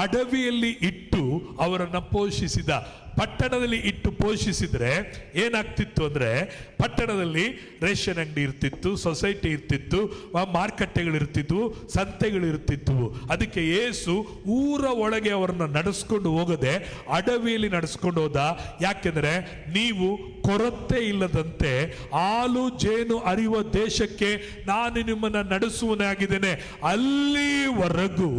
ಅಡವಿಯಲ್ಲಿ ಇಟ್ಟು ಅವರನ್ನ ಪೋಷಿಸಿದ. ಪಟ್ಟಣದಲ್ಲಿ ಇಟ್ಟು ಪೋಷಿಸಿದ್ರೆ ಏನಾಗ್ತಿತ್ತು ಅಂದ್ರೆ, ಪಟ್ಟಣದಲ್ಲಿ ರೇಷನ್ ಅಂಗಡಿ ಇರ್ತಿತ್ತು, ಸೊಸೈಟಿ ಇರ್ತಿತ್ತು, ಮಾರುಕಟ್ಟೆಗಳು ಇರ್ತಿದ್ವು, ಸಂತೆಗಳು ಇರ್ತಿದ್ವು. ಅದಕ್ಕೆ ಯೇಸು ಊರ ಒಳಗೆ ಅವರನ್ನ ನಡೆಸ್ಕೊಂಡು ಹೋಗದೆ ಅಡವಿಯಲ್ಲಿ ನಡೆಸ್ಕೊಂಡು ಹೋದ. ಯಾಕೆಂದ್ರೆ ನೀವು ಕೊರತೆ ಇಲ್ಲದಂತೆ ಹಾಲು ಜೇನು ಹರಿಯುವ ದೇಶಕ್ಕೆ ನಾನು ನಿಮ್ಮನ್ನ ನಡೆಸುವನಾಗಿದ್ದೇನೆ, ಅಲ್ಲಿವರೆಗೂ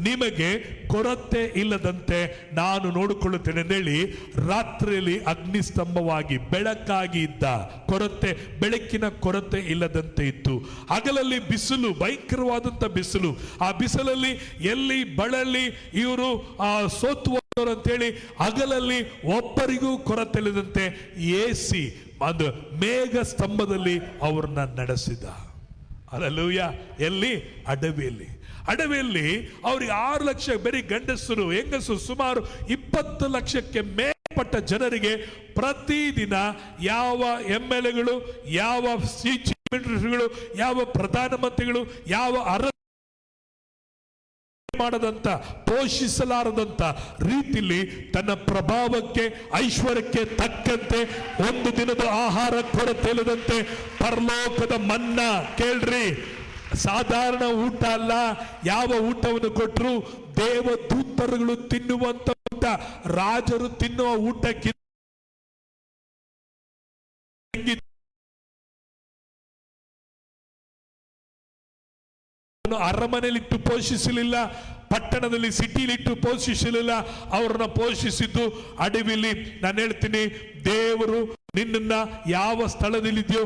ನಿಮಗೆ ಕೊರತೆ ಇಲ್ಲದಂತೆ ನಾನು ನೋಡಿಕೊಳ್ಳುತ್ತೇನೆ ಅಂತೇಳಿ ರಾತ್ರಿಯಲ್ಲಿ ಅಗ್ನಿಸ್ತಂಭವಾಗಿ ಬೆಳಕಾಗಿ ಇದ್ದ. ಕೊರತೆ, ಬೆಳಕಿನ ಕೊರತೆ ಇಲ್ಲದಂತೆ ಇತ್ತು. ಹಗಲಲ್ಲಿ ಬಿಸಿಲು, ಭಯಂಕರವಾದಂತ ಬಿಸಿಲು. ಆ ಬಿಸಿಲಲ್ಲಿ ಎಲ್ಲಿ ಬಳಲಿ ಇವರು ಸೋತು ಅಂತೇಳಿ ಹಗಲಲ್ಲಿ ಒಬ್ಬರಿಗೂ ಕೊರತೆ ಇಲ್ಲದಂತೆ ಎಸಿ ಒಂದು ಮೇಘ ಸ್ತಂಭದಲ್ಲಿ ಅವ್ರನ್ನ ನಡೆಸಿದ. ಹಲ್ಲೆಲೂಯಾ. ಎಲ್ಲಿ? ಅಡವಿಯಲ್ಲಿ. ಅಡವಿಯಲ್ಲಿ ಅವ್ರಿಗೆ 6 ಲಕ್ಷ ಬರೀ ಗಂಡಸರು, ಹೆಂಗಸರು ಸುಮಾರು 20 ಲಕ್ಷಕ್ಕೆ ಮೇಲ್ಪಟ್ಟ ಜನರಿಗೆ ಪ್ರತಿದಿನ ಯಾವ MLAಗಳು, ಯಾವ ಚೀಫ್ ಮಿನಿಸ್ಟರ್ಗಳು, ಯಾವ ಪ್ರಧಾನಮಂತ್ರಿಗಳು, ಯಾವ ಮಾಡದಂತ, ಪೋಷಿಸಲಾರದಂತ ರೀತಿಯಲ್ಲಿ ತನ್ನ ಪ್ರಭಾವಕ್ಕೆ, ಐಶ್ವರ್ಯಕ್ಕೆ ತಕ್ಕಂತೆ ಒಂದು ದಿನದ ಆಹಾರ ಕೊರತೆ ಇಲ್ಲದಂತೆ ಪರಲೋಕದ ಮನ್ನಾ ಕೇಳ್ರಿ, ಸಾಧಾರಣ ಊಟ ಅಲ್ಲ. ಯಾವ ಊಟವನ್ನು ಕೊಟ್ಟರು? ದೇವದೂತರುಗಳು ತಿನ್ನುವಂತ ಊಟ, ರಾಜರು ತಿನ್ನುವ ಊಟಕ್ಕಿಂತ ಅರಮನೆಯಲ್ಲಿಟ್ಟು ಪೋಷಿಸಲಿಲ್ಲ, ಪಟ್ಟಣದಲ್ಲಿ ಸಿಟಿಲಿಟ್ಟು ಪೋಷಿಸಲಿಲ್ಲ. ಅವರನ್ನ ಪೋಷಿಸಿದ್ದು ಅಡವಿಲಿ. ನಾನು ಹೇಳ್ತೀನಿ, ದೇವರು ನಿನ್ನನ್ನ ಯಾವ ಸ್ಥಳದಲ್ಲಿದೆಯೋ,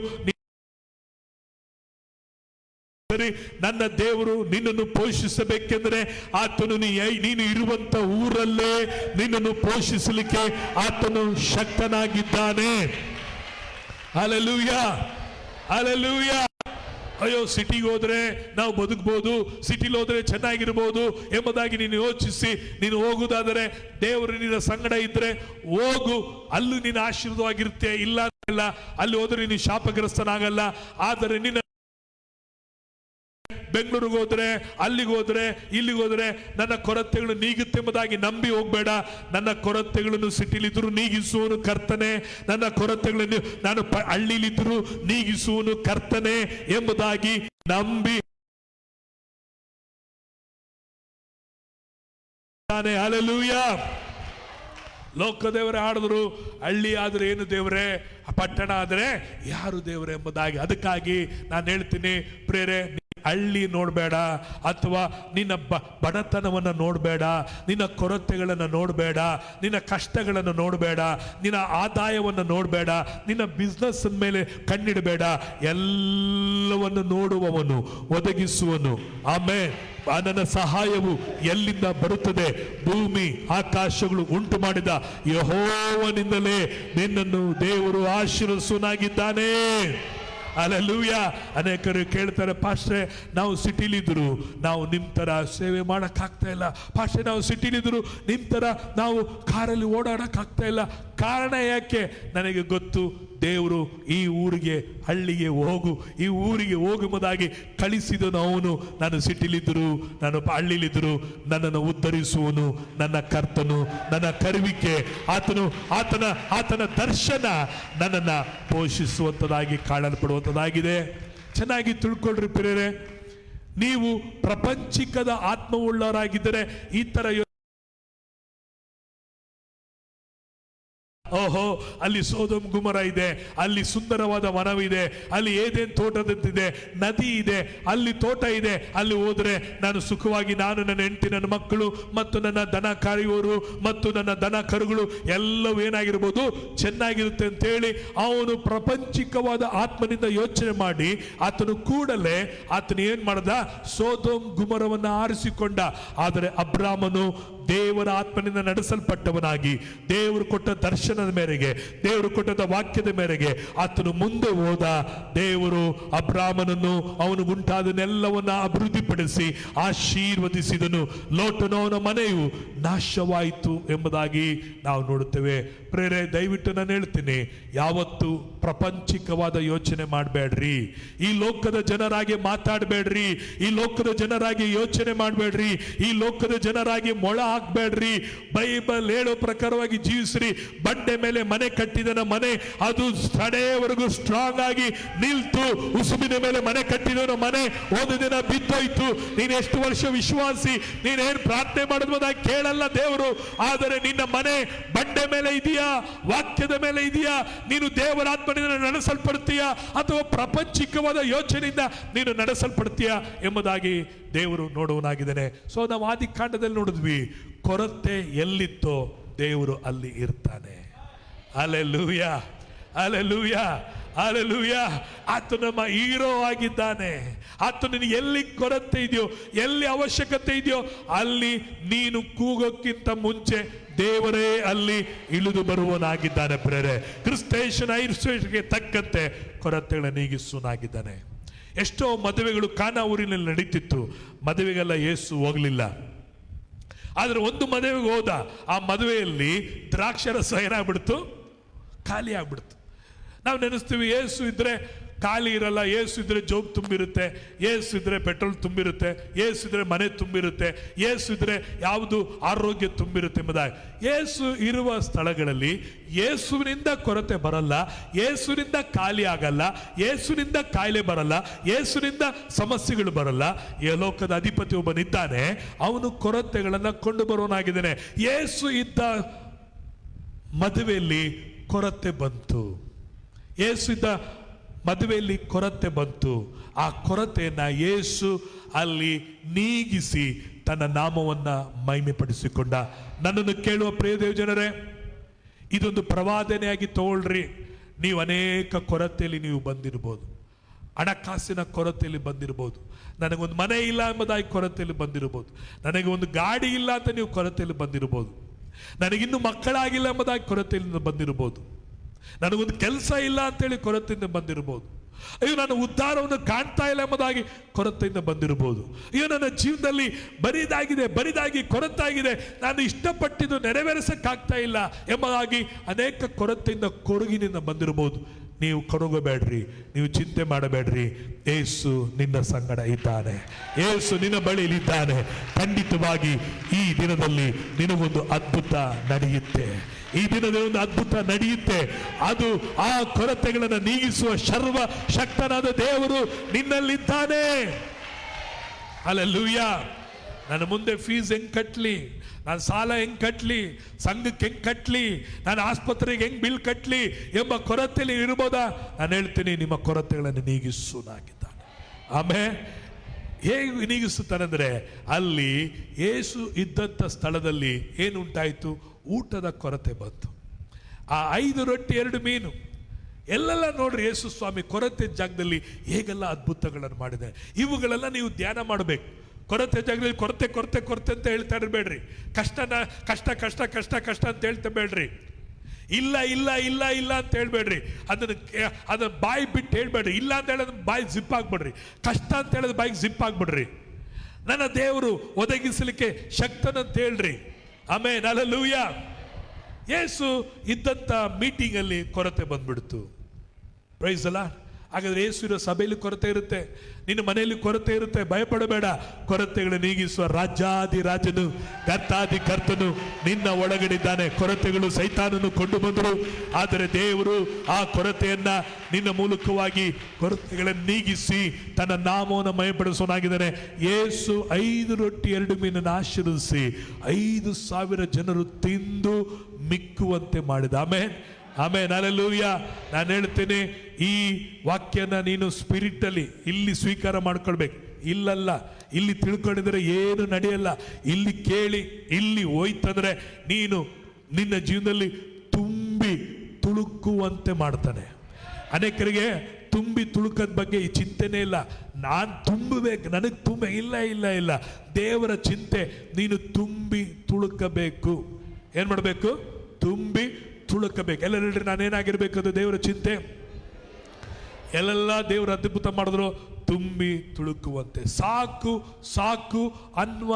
ನನ್ನ ದೇವರು ನಿನ್ನನ್ನು ಪೋಷಿಸಬೇಕೆಂದ್ರೆ ಆತನು ನೀನು ಇರುವಂತ ಊರಲ್ಲೇ ನಿನ್ನನ್ನು ಪೋಷಿಸಲಿಕ್ಕೆ ಆತನು ಶಕ್ತನಾಗಿದ್ದಾನೆ. Hallelujah, hallelujah. ಅಯ್ಯೋ, ಸಿಟಿಗೆ ಹೋದ್ರೆ ನಾವು ಬದುಕಬಹುದು, ಸಿಟಿಲಿ ಹೋದ್ರೆ ಚೆನ್ನಾಗಿರ್ಬೋದು ಎಂಬುದಾಗಿ ನೀನು ಯೋಚಿಸಿ ನೀನು ಹೋಗುದಾದರೆ, ದೇವರು ನಿನ್ನ ಸಂಗಡ ಇದ್ರೆ ಹೋಗು, ಅಲ್ಲೂ ನೀನು ಆಶೀರ್ವಾದವಾಗಿರುತ್ತೆ. ಇಲ್ಲ ಇಲ್ಲ, ಅಲ್ಲಿ ಹೋದ್ರೆ ನೀನು ಶಾಪಗ್ರಸ್ತನಾಗಲ್ಲ. ಆದರೆ ನಿನ್ನ ಬೆಂಗಳೂರಿಗೆ ಹೋದ್ರೆ, ಅಲ್ಲಿಗೆ ಹೋದ್ರೆ, ಇಲ್ಲಿಗೆ ಹೋದ್ರೆ ನನ್ನ ಕೊರತೆಗಳು ನೀಗುತ್ತೆ ಎಂಬುದಾಗಿ ನಂಬಿ ಹೋಗ್ಬೇಡ. ನನ್ನ ಕೊರತೆಗಳನ್ನು ಸಿಟಿಲಿದ್ರು ನೀಗಿಸುವನು ಕರ್ತನೆ, ನನ್ನ ಕೊರತೆಗಳನ್ನು ನಾನು ಹಳ್ಳಿಲಿದ್ರು ನೀಗಿಸುವನು ಕರ್ತನೆ ಎಂಬುದಾಗಿ ನಂಬಿ. ಹಲ್ಲೆಲೂಯಾ. ಲೋಕದೇವರೇ ಆಡಿದ್ರು, ಹಳ್ಳಿ ಆದ್ರೆ ಏನು ದೇವರೇ, ಪಟ್ಟಣ ಆದ್ರೆ ಯಾರು ದೇವರೇ ಎಂಬುದಾಗಿ. ಅದಕ್ಕಾಗಿ ನಾನು ಹೇಳ್ತೀನಿ ಪ್ರೇರೆ, ಹಳ್ಳಿ ನೋಡಬೇಡ, ಅಥವಾ ನಿನ್ನ ಬಡತನವನ್ನು ನೋಡಬೇಡ, ನಿನ್ನ ಕೊರತೆಗಳನ್ನು ನೋಡಬೇಡ, ನಿನ್ನ ಕಷ್ಟಗಳನ್ನು ನೋಡಬೇಡ, ನಿನ್ನ ಆದಾಯವನ್ನು ನೋಡಬೇಡ, ನಿನ್ನ ಬಿಸ್ನೆಸ್ ಮೇಲೆ ಕಣ್ಣಿಡಬೇಡ. ಎಲ್ಲವನ್ನು ನೋಡುವವನು, ಒದಗಿಸುವನು. ಆಮೇಲೆ ನನ್ನ ಸಹಾಯವು ಎಲ್ಲಿಂದ ಬರುತ್ತದೆ? ಭೂಮಿ ಆಕಾಶಗಳು ಉಂಟು ಮಾಡಿದ ಯೆಹೋವನಿಂದಲೇ ನಿನ್ನನ್ನು ದೇವರು ಆಶೀರ್ವದಿಸುವನಾಗಿದ್ದಾನೆ. ಹಲ್ಲೆಲೂಯಾ. ಅನೇಕರು ಕೇಳ್ತಾರೆ, ಪಾಸ್ಟ್ರೆ ನಾವು ಸಿಟಿಲಿದ್ರು ನಾವು ನಿಮ್ಮ ಥರ ಸೇವೆ ಮಾಡೋಕ್ಕಾಗ್ತಾ ಇಲ್ಲ, ಪಾಸ್ಟ್ರೆ ನಾವು ಸಿಟಿಲಿದ್ರು ನಿಮ್ಮ ಥರ ನಾವು ಕಾರಲ್ಲಿ ಓಡಾಡೋಕ್ಕಾಗ್ತಾ ಇಲ್ಲ. ಕಾರಣ ಯಾಕೆ? ನನಗೆ ಗೊತ್ತು, ದೇವರು ಈ ಊರಿಗೆ, ಹಳ್ಳಿಗೆ ಹೋಗು, ಈ ಊರಿಗೆ ಹೋಗುವುದಾಗಿ ಕಳಿಸಿದನು ಅವನು. ನಾನು ಸಿಟಿಲಿದ್ರು, ನಾನು ಹಳ್ಳಿಲಿದ್ರು ನನ್ನನ್ನು ಉದ್ಧರಿಸುವನು ನನ್ನ ಕರ್ತನು. ನನ್ನ ಕರುವಿಕೆ ಆತನ ದರ್ಶನ ನನ್ನನ್ನು ಪೋಷಿಸುವಂಥದ್ದಾಗಿ ಕಾಣಲ್ಪಡುವಂಥದ್ದಾಗಿದೆ. ಚೆನ್ನಾಗಿ ತಿಳ್ಕೊಳ್ರಿ ಪ್ರಿಯರೇ, ನೀವು ಪ್ರಪಂಚಿಕದ ಆತ್ಮವುಳ್ಳವರಾಗಿದ್ದರೆ ಈ ತರ ಓಹೋ, ಅಲ್ಲಿ ಸೋದೋಮ್ ಗುಮರ ಇದೆ, ಅಲ್ಲಿ ಸುಂದರವಾದ ವನವಿದೆ, ಅಲ್ಲಿ ಏದೇನ್ ತೋಟದಂತಿದೆ, ನದಿ ಇದೆ, ಅಲ್ಲಿ ತೋಟ ಇದೆ, ಅಲ್ಲಿ ಹೋದ್ರೆ ನಾನು ಸುಖವಾಗಿ ನಾನು, ನನ್ನ ಹೆಂಡತಿ, ನನ್ನ ಮಕ್ಕಳು ಮತ್ತು ನನ್ನ ದನ ಕಾಯುವವರು ಮತ್ತು ನನ್ನ ದನ ಕರುಗಳು ಎಲ್ಲವೂ ಏನಾಗಿರ್ಬೋದು, ಚೆನ್ನಾಗಿರುತ್ತೆ ಅಂತೇಳಿ ಅವನು ಪ್ರಪಂಚಿಕವಾದ ಆತ್ಮನಿಂದ ಯೋಚನೆ ಮಾಡಿ ಆತನು ಕೂಡಲೇ ಏನ್ ಮಾಡ್ದ? ಸೋದೋಮ್ ಗುಮರವನ್ನ ಆರಿಸಿಕೊಂಡ. ಆದರೆ ಅಬ್ರಾಮನು ದೇವರ ಆತ್ಮನಿಂದ ನಡೆಸಲ್ಪಟ್ಟವನಾಗಿ, ದೇವರು ಕೊಟ್ಟ ದರ್ಶನದ ಮೇರೆಗೆ, ದೇವರು ಕೊಟ್ಟ ವಾಕ್ಯದ ಮೇರೆಗೆ ಆತನು ಮುಂದೆ ಹೋದ. ದೇವರು ಅಬ್ರಾಮನನ್ನು ಅವನು ಉಂಟಾದನ್ನೆಲ್ಲವನ್ನ ಅಭಿವೃದ್ಧಿಪಡಿಸಿ ಆಶೀರ್ವದಿಸಿದನು. ಲೋಟನವನ ಮನೆಯು ನಾಶವಾಯಿತು ಎಂಬುದಾಗಿ ನಾವು ನೋಡುತ್ತೇವೆ. ಪ್ರೇರೆ, ದಯವಿಟ್ಟು ನಾನು ಹೇಳ್ತೀನಿ, ಯಾವತ್ತು ಪ್ರಪಂಚಿಕವಾದ ಯೋಚನೆ ಮಾಡಬೇಡ್ರಿ. ಈ ಲೋಕದ ಜನರಾಗಿ ಮಾತಾಡಬೇಡ್ರಿ, ಈ ಲೋಕದ ಜನರಾಗಿ ಯೋಚನೆ ಮಾಡಬೇಡ್ರಿ, ಈ ಲೋಕದ ಜನರಾಗಿ ಮೊಳ ಹಾಕ್ಬೇಡ್ರಿ. ಬೈಬಲ್ ಹೇಳೋ ಪ್ರಕಾರವಾಗಿ ಜೀವಿಸ್ರಿ. ಬಂಡೆ ಮೇಲೆ ಮನೆ ಕಟ್ಟಿದನ ಮನೆ ಅದು ತಡೆಯವರೆಗೂ ಸ್ಟ್ರಾಂಗ್ ಆಗಿ ನಿಲ್ತು. ಉಸುಬಿನ ಮೇಲೆ ಮನೆ ಕಟ್ಟಿದನ ಮನೆ ಒಂದು ದಿನ ಬಿದ್ದೋಯ್ತು. ನೀನು ಎಷ್ಟು ವರ್ಷ ವಿಶ್ವಾಸಿ, ನೀನೇನು ಪ್ರಾರ್ಥನೆ ಮಾಡೋದಾಗಿ ಕೇಳಲ್ಲ ದೇವರು. ಆದರೆ ನಿನ್ನ ಮನೆ ಬಂಡೆ ಮೇಲೆ ಇದೆಯಾ, ವಾಕ್ಯದ ಮೇಲೆ ಇದೆಯಾ, ನೀನು ದೇವರ ಆತ್ಮನಿಂದ ನಡೆಸಲ್ಪಡ್ತೀಯಾ ಅಥವಾ ಪ್ರಪಂಚಿಕವಾದ ಯೋಚನೆಯಿಂದ ನೀನು ನಡೆಸಲ್ಪಡ್ತೀಯಾ ಎಂಬುದಾಗಿ ದೇವರು ನೋಡುವನಾಗಿದ್ದಾನೆ. ಸೊ ನಾವು ಆದಿಕಾಂಡದಲ್ಲಿ ನೋಡಿದ್ವಿ, ಕೊರತೆ ಎಲ್ಲಿತ್ತೋ ದೇವರು ಅಲ್ಲಿ ಇರ್ತಾನೆ. Hallelujah, hallelujah, hallelujah. ಆತ ನಮ್ಮ ಹೀರೋ ಆಗಿದ್ದಾನೆ. ಆತನ ಎಲ್ಲಿ ಕೊರತೆ ಇದೆಯೋ, ಎಲ್ಲಿ ಅವಶ್ಯಕತೆ ಇದೆಯೋ ಅಲ್ಲಿ ನೀನು ಕೂಗೋಕ್ಕಿಂತ ಮುಂಚೆ ದೇವರೇ ಅಲ್ಲಿ ಇಳಿದು ಬರುವನಾಗಿದ್ದಾನೆ. ಪ್ರೇರೆ, ಕ್ರಿಸ್ತೇಶನ ಐಶ್ವರ್ಯಕ್ಕೆ ತಕ್ಕಂತೆ ಕೊರತೆಗಳ ನೀಗಿಸುವನಾಗಿದ್ದಾನೆ. ಎಷ್ಟೋ ಮದುವೆಗಳು ಕಾನಾ ಊರಿನಲ್ಲಿ ನಡೀತಿತ್ತು. ಮದುವೆಗೆಲ್ಲ ಯೇಸು ಹೋಗಲಿಲ್ಲ. ಆದರೆ ಒಂದು ಮದುವೆಗೆ ಹೋದ. ಆ ಮದುವೆಯಲ್ಲಿ ದ್ರಾಕ್ಷರಸ ಏನಾಗ್ಬಿಡ್ತು, ಖಾಲಿ ಆಗ್ಬಿಡ್ತು. ನಾವು ನೆನೆಸ್ತೀವಿ ಯೇಸು ಇದ್ರೆ ಖಾಲಿ ಇರಲ್ಲ. ಏಸು ಇದ್ರೆ ಜೋಬ್ ತುಂಬಿರುತ್ತೆ, ಏಸು ಇದ್ರೆ ಪೆಟ್ರೋಲ್ ತುಂಬಿರುತ್ತೆ, ಏಸು ಇದ್ರೆ ಮನೆ ತುಂಬಿರುತ್ತೆ, ಏಸು ಇದ್ರೆ ಯಾವುದು ಆರೋಗ್ಯ ತುಂಬಿರುತ್ತೆ ಎಂಬುದಾಗಿ. ಏಸು ಇರುವ ಸ್ಥಳಗಳಲ್ಲಿ ಯೇಸುವಿನಿಂದ ಕೊರತೆ ಬರಲ್ಲ, ಯೇಸುವಿನಿಂದ ಖಾಲಿ ಆಗಲ್ಲ, ಯೇಸುವಿನಿಂದ ಕಾಯಿಲೆ ಬರಲ್ಲ, ಯೇಸುವಿನಿಂದ ಸಮಸ್ಯೆಗಳು ಬರಲ್ಲ. ಈ ಲೋಕದ ಅಧಿಪತಿ ಒಬ್ಬನಿದ್ದಾನೆ, ಅವನು ಕೊರತೆಗಳನ್ನು ಕೊಂಡು ಬರುವನಾಗಿದ್ದಾನೆ. ಯೇಸು ಇದ್ದ ಮದುವೆಯಲ್ಲಿ ಕೊರತೆ ಬಂತು, ಯೇಸು ಇದ್ದ ಮದುವೆಯಲ್ಲಿ ಕೊರತೆ ಬಂತು. ಆ ಕೊರತೆಯನ್ನ ಯೇಸು ಅಲ್ಲಿ ನೀಗಿಸಿ ತನ್ನ ನಾಮವನ್ನ ಮಹಿಮೆಪಡಿಸಿಕೊಂಡ. ನನ್ನನ್ನು ಕೇಳುವ ಪ್ರಿಯ ದೇವಜನರೇ, ಇದೊಂದು ಪ್ರವಾದನೆಯಾಗಿ ತಗೊಳ್ರಿ. ನೀವು ಅನೇಕ ಕೊರತೆಯಲ್ಲಿ ನೀವು ಬಂದಿರ್ಬೋದು, ಹಣಕಾಸಿನ ಕೊರತೆಯಲ್ಲಿ ಬಂದಿರ್ಬೋದು, ನನಗೊಂದು ಮನೆ ಇಲ್ಲ ಎಂಬುದಾಗಿ ಕೊರತೆಯಲ್ಲಿ ಬಂದಿರ್ಬೋದು, ನನಗೆ ಒಂದು ಗಾಡಿ ಇಲ್ಲ ಅಂತ ನೀವು ಕೊರತೆಯಲ್ಲಿ ಬಂದಿರ್ಬೋದು, ನನಗಿನ್ನೂ ಮಕ್ಕಳಾಗಿಲ್ಲ ಎಂಬುದಾಗಿ ಕೊರತೆಯಿಂದ ಬಂದಿರ್ಬೋದು, ನನಗೊಂದು ಕೆಲಸ ಇಲ್ಲ ಅಂತೇಳಿ ಕೊರತೆಯಿಂದ ಬಂದಿರ್ಬೋದು, ಅಯ್ಯೋ ನಾನು ಉದ್ಧಾರವನ್ನು ಕಾಣ್ತಾ ಇಲ್ಲ ಎಂಬುದಾಗಿ ಕೊರತೆಯಿಂದ ಬಂದಿರಬಹುದು. ಅಯ್ಯೋ ನನ್ನ ಜೀವನದಲ್ಲಿ ಬರಿದಾಗಿ ಕೊರತಾಗಿದೆ, ನಾನು ಇಷ್ಟಪಟ್ಟಿದ್ದು ನೆರವೇರಿಸಕ್ಕಾಗ್ತಾ ಇಲ್ಲ ಎಂಬುದಾಗಿ ಅನೇಕ ಕೊರತೆಯಿಂದ ಕೊರಗಿನಿಂದ ಬಂದಿರಬಹುದು. ನೀವು ಕೊರಗಬೇಡ್ರಿ, ನೀವು ಚಿಂತೆ ಮಾಡಬೇಡ್ರಿ. ಏಸು ನಿನ್ನ ಸಂಗಡ ಇದ್ದಾನೆ, ಏಸು ನಿನ್ನ ಬಳಿಯಲ್ಲಿದ್ದಾನೆ. ಖಂಡಿತವಾಗಿ ಈ ದಿನದಲ್ಲಿ ನಿನಗೊಂದು ಅದ್ಭುತ ನಡೆಯುತ್ತೆ, ಈ ದಿನದಲ್ಲಿ ಒಂದು ಅದ್ಭುತ ನಡೆಯುತ್ತೆ. ಅದು ಆ ಕೊರತೆಗಳನ್ನು ನೀಗಿಸುವ ಸರ್ವ ಶಕ್ತನಾದ ದೇವರು ನಿನ್ನಲ್ಲಿದ್ದಾನೆ. ಹಲ್ಲೆಲೂಯಾ. ನನ್ನ ಮುಂದೆ ಫೀಸ್ ಹೆಂಗ್ ಕಟ್ಲಿ, ನಾನು ಸಾಲ ಹೆಂಗ್ ಕಟ್ಲಿ, ಸಂಘಕ್ಕೆ ಹೆಂಗ್ ಕಟ್ಲಿ, ನಾನು ಆಸ್ಪತ್ರೆಗೆ ಹೆಂಗ್ ಬಿಲ್ ಕಟ್ಲಿ ಎಂಬ ಕೊರತೆಯಲ್ಲಿ ಇರ್ಬೋದಾ? ನಾನು ಹೇಳ್ತೀನಿ, ನಿಮ್ಮ ಕೊರತೆಗಳನ್ನು ನೀಗಿಸುವನಾಗಿದ್ದಾನೆ. ಆಮೇಲೆ ಹೇಗೆ ನೀಗಿಸುತ್ತಾನೆಂದ್ರೆ, ಅಲ್ಲಿ ಯೇಸು ಇದ್ದಂಥ ಸ್ಥಳದಲ್ಲಿ ಏನುಂಟಾಯಿತು? ಊಟದ ಕೊರತೆ ಬಂತು. ಆ 5 ರೊಟ್ಟಿ 2 ಮೀನು ಎಲ್ಲೆಲ್ಲ ನೋಡ್ರಿ, ಯೇಸು ಸ್ವಾಮಿ ಕೊರತೆ ಜಾಗದಲ್ಲಿ ಹೇಗೆಲ್ಲ ಅದ್ಭುತಗಳನ್ನು ಮಾಡಿದೆ. ಇವುಗಳೆಲ್ಲ ನೀವು ಧ್ಯಾನ ಮಾಡಬೇಕು. ಕೊರತೆ ಜಾಗದಲ್ಲಿ ಕೊರತೆ ಕೊರತೆ ಕೊರತೆ ಅಂತ ಹೇಳ್ತಾ ಇರಬೇಡ್ರಿ. ಕಷ್ಟ ಅಂತ ಹೇಳ್ತಾ ಬೇಡ್ರಿ. ಇಲ್ಲ ಇಲ್ಲ ಇಲ್ಲ ಇಲ್ಲ ಅಂತ ಹೇಳ್ಬೇಡ್ರಿ. ಅದನ್ನ ಬಾಯಿ ಬಿಟ್ಟು ಹೇಳ್ಬೇಡ್ರಿ. ಇಲ್ಲ ಅಂತ ಹೇಳೋದು ಬಾಯಿ ಜಿಪ್ ಆಗ್ಬಿಡ್ರಿ. ಕಷ್ಟ ಅಂತ ಹೇಳೋದು ಬಾಯಿಗೆ ಜಿಪ್ ಆಗ್ಬಿಡ್ರಿ. ನನ್ನ ದೇವರು ಒದಗಿಸಲಿಕ್ಕೆ ಶಕ್ತನಂತ ಹೇಳ್ರಿ. ಆಮೇನ್, ಹಲ್ಲೆಲೂಯಾ. ಯೇಸು ಇದ್ದಂಥ ಮೀಟಿಂಗಲ್ಲಿ ಕೊರತೆ ಬಂದ್ಬಿಡ್ತು. ಪ್ರೈಸ್ ಅಲ್ಲ. ಹಾಗಾದ್ರೆ ಯೇಸು ಇರೋ ಸಭೆಯಲ್ಲಿ ಕೊರತೆ ಇರುತ್ತೆ, ನಿನ್ನ ಮನೆಯಲ್ಲಿ ಕೊರತೆ ಇರುತ್ತೆ. ಭಯಪಡಬೇಡ. ಕೊರತೆಗಳು ನೀಗಿಸುವ ರಾಜಾದಿ ರಾಜನು, ಕರ್ತಾದಿ ಕರ್ತನು ನಿನ್ನ ಒಳಗಡಿದ್ದಾನೆ. ಕೊರತೆಗಳು ಸೈತಾನನು ಕೊಂಡು ಬಂದರು, ಆದರೆ ದೇವರು ಆ ಕೊರತೆಯನ್ನ ನಿನ್ನ ಮೂಲಕವಾಗಿ ಕೊರತೆಗಳನ್ನು ನೀಗಿಸಿ ತನ್ನ ನಾಮವನ್ನು ಮಯಪಡಿಸೋನಾಗಿದ್ದಾನೆ. ಯೇಸು 5 ರೊಟ್ಟಿ 2 ಮೀನನ್ನು ಆಶೀರ್ವದಿಸಿ 5,000 ಜನರು ತಿಂದು ಮಿಕ್ಕುವಂತೆ ಮಾಡಿದ. ಆಮೇನ್, ಆಮೇನ್, ಹಲ್ಲೆಲೂಯಾ. ನಾನು ಹೇಳ್ತೇನೆ, ಈ ವಾಕ್ಯನ ನೀನು ಸ್ಪಿರಿಟ್ ಅಲ್ಲಿ ಇಲ್ಲಿ ಸ್ವೀಕಾರ ಮಾಡ್ಕೊಳ್ಬೇಕು. ಇಲ್ಲಲ್ಲ, ಇಲ್ಲಿ ತಿಳ್ಕೊಂಡಿದ್ರೆ ಏನು ನಡೆಯಲ್ಲ. ಇಲ್ಲಿ ಕೇಳಿ ಇಲ್ಲಿ ಹೋಯ್ತಂದ್ರೆ ನೀನು ನಿನ್ನ ಜೀವನದಲ್ಲಿ ತುಂಬಿ ತುಳುಕುವಂತೆ ಮಾಡ್ತಾನೆ. ಅನೇಕರಿಗೆ ತುಂಬಿ ತುಳುಕದ ಬಗ್ಗೆ ಈ ಚಿಂತೆನೇ ಇಲ್ಲ. ನಾನು ತುಂಬಬೇಕು, ನನಗೆ ಇಲ್ಲ ಇಲ್ಲ ಇಲ್ಲ. ದೇವರ ಚಿಂತೆ, ನೀನು ತುಂಬಿ ತುಳುಕಬೇಕು. ಏನ್ ಮಾಡಬೇಕು? ತುಂಬಿ ತುಳುಕಬೇಕು. ಎಲ್ಲ ಹೇಳ್ರಿ, ನಾನೇನಾಗಿರ್ಬೇಕು? ಅದು ದೇವರ ಚಿಂತೆ. ಎಲ್ಲೆಲ್ಲ ದೇವರು ಅದ್ಭುತ ಮಾಡಿದ್ರು, ತುಂಬಿ ತುಳುಕುವಂತೆ, ಸಾಕು ಸಾಕು ಅನ್ನುವ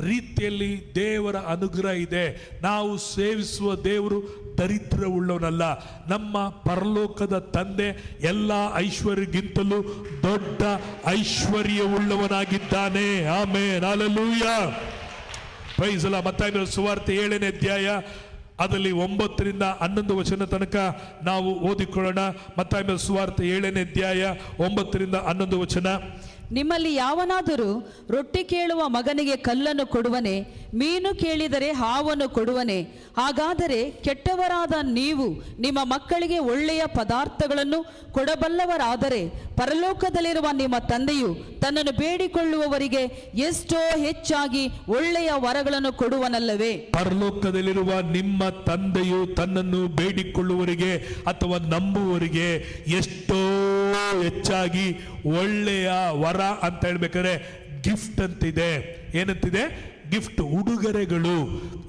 ರೀತಿಯಲ್ಲಿ ದೇವರ ಅನುಗ್ರಹ ಇದೆ. ನಾವು ಸೇವಿಸುವ ದೇವರು ದರಿದ್ರವುಳ್ಳವನಲ್ಲ. ನಮ್ಮ ಪರಲೋಕದ ತಂದೆ ಎಲ್ಲ ಐಶ್ವರ್ಯಕ್ಕಿಂತಲೂ ದೊಡ್ಡ ಐಶ್ವರ್ಯವುಳ್ಳವನಾಗಿದ್ದಾನೆ. Amen, hallelujah. ಪ್ರೈಸ್ ಅಲ್ಲ. ಮತ್ತಾಯ ಸುವಾರ್ತೆ 7ನೇ ಅಧ್ಯಾಯ ಅದರಲ್ಲಿ 9ರಿಂದ 11 ವಚನ ತನಕ ನಾವು ಓದಿಕೊಳ್ಳೋಣ. ಮತ್ತಾಯ ಸುವಾರ್ತೆ 7ನೇ ಅಧ್ಯಾಯ 9ರಿಂದ 11 ವಚನ. ನಿಮ್ಮಲ್ಲಿ ಯಾವನಾದರೂ ರೊಟ್ಟಿ ಕೇಳುವ ಮಗನಿಗೆ ಕಲ್ಲನ್ನು ಕೊಡುವನೆ? ಮೀನು ಕೇಳಿದರೆ ಹಾವನ್ನು ಕೊಡುವನೆ? ಹಾಗಾದರೆ ಕೆಟ್ಟವರಾದ ನೀವು ನಿಮ್ಮ ಮಕ್ಕಳಿಗೆ ಒಳ್ಳೆಯ ಪದಾರ್ಥಗಳನ್ನು ಕೊಡಬಲ್ಲವರಾದರೆ ಪರಲೋಕದಲ್ಲಿರುವ ನಿಮ್ಮ ತಂದೆಯು ತನ್ನನ್ನು ಬೇಡಿಕೊಳ್ಳುವವರಿಗೆ ಎಷ್ಟೋ ಹೆಚ್ಚಾಗಿ ಒಳ್ಳೆಯ ವರಗಳನ್ನು ಕೊಡುವನಲ್ಲವೇ? ಪರಲೋಕದಲ್ಲಿರುವ ನಿಮ್ಮ ತಂದೆಯು ತನ್ನನ್ನು ಬೇಡಿಕೊಳ್ಳುವವರಿಗೆ ಅಥವಾ ನಂಬುವವರಿಗೆ ಎಷ್ಟೋ ಹೆಚ್ಚಾಗಿ ಒಳ್ಳೆಯ ವರ ಅಂತ ಹೇಳ್ಬೇಕಾದ್ರೆ ಗಿಫ್ಟ್ ಅಂತಿದೆ. ಏನಂತಿದೆ? ಗಿಫ್ಟ್, ಉಡುಗೊರೆಗಳು.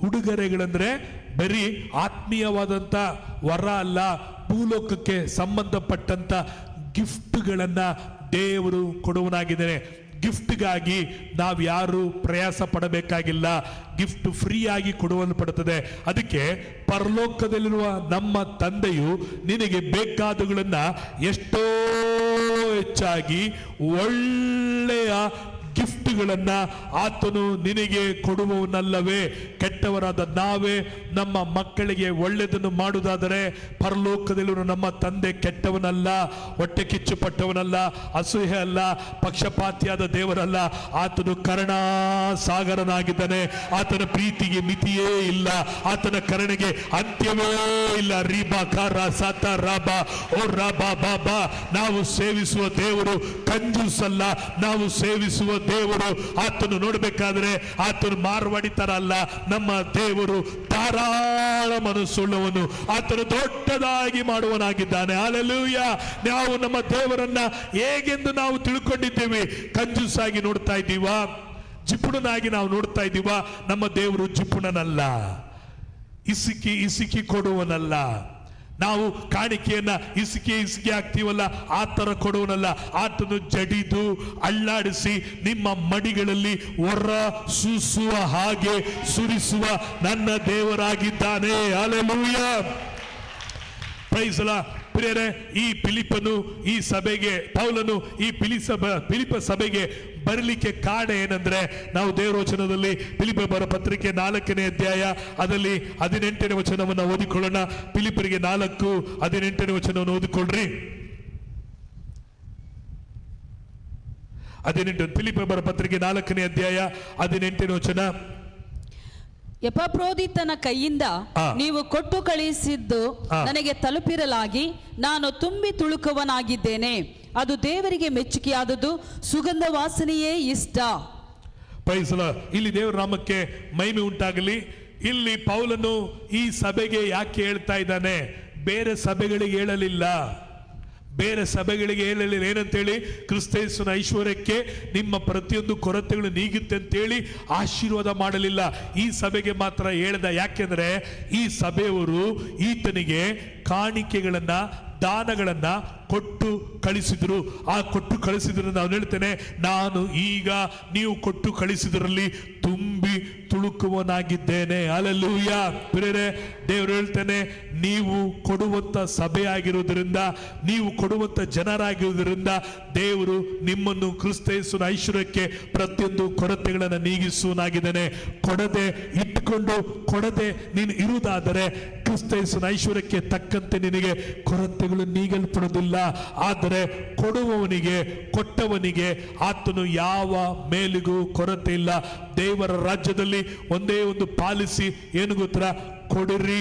ಉಡುಗೊರೆಗಳಂದ್ರೆ ಬರೀ ಆತ್ಮೀಯವಾದಂಥ ವರ ಅಲ್ಲ, ಭೂಲೋಕಕ್ಕೆ ಸಂಬಂಧಪಟ್ಟಂತ ಗಿಫ್ಟ್ಗಳನ್ನ ದೇವರು ಕೊಡುವನಾಗಿದ್ದಾನೆ. ಗಿಫ್ಟ್ಗಾಗಿ ನಾವು ಯಾರು ಪ್ರಯಾಸ ಪಡಬೇಕಾಗಿಲ್ಲ. ಗಿಫ್ಟ್ ಫ್ರೀ ಆಗಿ ಕೊಡುವಲ್ಪಡುತ್ತದೆ. ಅದಕ್ಕೆ ಪರಲೋಕದಲ್ಲಿರುವ ನಮ್ಮ ತಂದೆಯು ನಿನಗೆ ಬೇಕಾದವುಗಳನ್ನ ಎಷ್ಟೋ ಹೆಚ್ಚಾಗಿ ಒಳ್ಳೆಯ ಗಿಫ್ಟ್ಗಳನ್ನ ಆತನು ನಿನಗೆ ಕೊಡುವವನಲ್ಲವೇ? ಕೆಟ್ಟವರಾದ ನಾವೇ ನಮ್ಮ ಮಕ್ಕಳಿಗೆ ಒಳ್ಳೆಯದನ್ನು ಮಾಡುವುದಾದರೆ ಪರಲೋಕದಲ್ಲಿರುವ ನಮ್ಮ ತಂದೆ ಕೆಟ್ಟವನಲ್ಲ, ಹೊಟ್ಟೆ ಕಿಚ್ಚು ಪಟ್ಟವನಲ್ಲ, ಅಸೂಯೆ ಅಲ್ಲ, ಪಕ್ಷಪಾತಿಯಾದ ದೇವರಲ್ಲ. ಆತನು ಕರುಣಾ ಸಾಗರನಾಗಿದ್ದಾನೆ. ಆತನ ಪ್ರೀತಿಗೆ ಮಿತಿಯೇ ಇಲ್ಲ, ಆತನ ಕರುಣೆಗೆ ಅಂತ್ಯವೇ ಇಲ್ಲ. ರೀಬಾ ಕಾರ ಸಾತ ರಾಬಾ ಓ ರಾಬಾ ಬಾಬಾ. ನಾವು ಸೇವಿಸುವ ದೇವರು ಕಂಜೂಸಲ್ಲ, ನಾವು ಸೇವಿಸುವ ದೇವರು ಆತನು ನೋಡಬೇಕಾದ್ರೆ ಆತನು ಮಾರ್ವಾಡಿ ತರ ಅಲ್ಲ. ನಮ್ಮ ದೇವರು ಧಾರಾಳ ಮನಸ್ಸುಳ್ಳವನು, ಆತನು ದೊಡ್ಡದಾಗಿ ಮಾಡುವನಾಗಿದ್ದಾನೆ. ಹಲ್ಲೆಲೂಯ. ನಾವು ನಮ್ಮ ದೇವರನ್ನ ಹೇಗೆಂದು ನಾವು ತಿಳ್ಕೊಂಡಿದ್ದೇವೆ? ಕಂಜೂಸಾಗಿ ನೋಡ್ತಾ ಇದ್ದೀವಾ? ಜಿಪುಣನಾಗಿ ನಾವು ನೋಡ್ತಾ ಇದ್ದೀವಾ? ನಮ್ಮ ದೇವರು ಜಿಪುಣನಲ್ಲ, ಇಸುಕಿ ಕೊಡುವನಲ್ಲ. ನಾವು ಕಾಣಿಕೆಯನ್ನ ಇಸುಕಿ ಹಾಕ್ತೀವಲ್ಲ, ಆ ತರ ಕೊಡುವನಲ್ಲ. ಆತನು ಜಡಿದು ಅಳ್ಳಾಡಿಸಿ ನಿಮ್ಮ ಮಡಿಗಳಲ್ಲಿ ಹೊರ ಸೂಸುವ ಹಾಗೆ ಸುರಿಸುವ ನನ್ನ ದೇವರಾಗಿದ್ದಾನೆ. ಹಲ್ಲೆಲೂಯ. Praise the Lord. ಪ್ರಿಯರೇ, ಈ ಫಿಲಿಪ್ಪನು ಈ ಸಭೆಗೆ, ಪೌಲನು ಈ ಫಿಲಿಪ್ಪ ಸಭೆಗೆ ಬರಲಿಕ್ಕೆ ಕಾರಣ ಏನಂದ್ರೆ, ನಾವು ದೇವರ ವಚನದಲ್ಲಿ ಫಿಲಿಪ್ಪ ಬರ ಪತ್ರಿಕೆ 4ನೇ ಅಧ್ಯಾಯ ಅದರಲ್ಲಿ 18ನೇ ವಚನವನ್ನು ಓದಿಕೊಳ್ಳೋಣ. ಫಿಲಿಪ್ಪರಿಗೆ 4:18 ವಚನವನ್ನು ಓದಿಕೊಳ್ಳ್ರಿ. 18 ಫಿಲಿಪ್ಪ ಬರ ಪತ್ರಿಕೆ 4ನೇ ಅಧ್ಯಾಯ 18ನೇ ವಚನ. ಎಪಫ್ರೋದಿತನ ಕೈಯಿಂದ ನೀವು ಕೊಟ್ಟು ಕಳುಹಿಸಿದ್ದು ನನಗೆ ತಲುಪಿರಲಾಗಿ ನಾನು ತುಂಬಿ ತುಳುಕುವನಾಗಿದ್ದೇನೆ. ಅದು ದೇವರಿಗೆ ಮೆಚ್ಚುಗೆಯಾದದ್ದು, ಸುಗಂಧ ವಾಸನೆಯೇ ಇಷ್ಟ. Praise the Lord. ಇಲ್ಲಿ ದೇವರ ನಾಮಕ್ಕೆ ಮಹಿಮೆ ಉಂಟಾಗಲಿ. ಇಲ್ಲಿ ಪೌಲನು ಈ ಸಭೆಗೆ ಯಾಕೆ ಹೇಳ್ತಾ ಇದ್ದಾನೆ? ಬೇರೆ ಸಭೆಗಳಿಗೆ ಹೇಳಲಿಲ್ಲ, ಬೇರೆ ಸಭೆಗಳಿಗೆ ಹೇಳಲಿಲ್ಲ. ಏನಂತೇಳಿ? ಕ್ರಿಸ್ತೇಸುವಿನ ಐಶ್ವರ್ಯಕ್ಕೆ ನಿಮ್ಮ ಪ್ರತಿಯೊಂದು ಕೊರತೆಗಳು ನೀಗುತ್ತೆ ಅಂತೇಳಿ ಆಶೀರ್ವಾದ ಮಾಡಲಿಲ್ಲ. ಈ ಸಭೆಗೆ ಮಾತ್ರ ಹೇಳ್ದ. ಯಾಕೆಂದ್ರೆ ಈ ಸಭೆಯವರು ಈತನಿಗೆ ಕಾಣಿಕೆಗಳನ್ನ, ದಾನಗಳನ್ನ ಕೊಟ್ಟು ಕಳಿಸಿದ್ರು. ಆ ಕೊಟ್ಟು ಕಳಿಸಿದ್ರಿಂದ ನಾನು ಹೇಳ್ತೇನೆ, ನಾನು ಈಗ ನೀವು ಕೊಟ್ಟು ಕಳಿಸಿದ್ರಲ್ಲಿ ತುಂಬಿ ತುಳುಕುವನಾಗಿದ್ದೇನೆ. ಹಲ್ಲೆಲೂಯ. ಪ್ರಿಯರೇ, ದೇವರು ಹೇಳ್ತೇನೆ, ನೀವು ಕೊಡುವಂತ ಸಭೆ ಆಗಿರುವುದರಿಂದ, ನೀವು ಕೊಡುವಂತ ಜನರಾಗಿರುವುದರಿಂದ ದೇವರು ನಿಮ್ಮನ್ನು ಕ್ರಿಸ್ತೇಸುವಿನ ಐಶ್ವರ್ಯಕ್ಕೆ ಪ್ರತಿಯೊಂದು ಕೊರತೆಗಳನ್ನು ನೀಗಿಸುವನಾಗಿದ್ದಾನೆ. ಕೊಡದೆ ಇಟ್ಕೊಂಡು ಕೊಡದೆ ನೀನು ಇರುವುದಾದರೆ ಕ್ರಿಸ್ತೇಸುವಿನ ಐಶ್ವರ್ಯಕ್ಕೆ ತಕ್ಕಂತೆ ನಿನಗೆ ಕೊರತೆಗಳು ನೀಗಲ್ಪಡುವುದಿಲ್ಲ. ಆದರೆ ಕೊಡುವವನಿಗೆ, ಕೊಟ್ಟವನಿಗೆ ಆತನು ಯಾವ ಮೇಲಿಗೂ ಕೊರತೆ ಇಲ್ಲ. ದೇವರ ರಾಜ್ಯದಲ್ಲಿ ಒಂದೇ ಒಂದು ಪಾಲಿಸಿ ಏನು ಗೊತ್ತಾ? ಕೊಡಿರಿ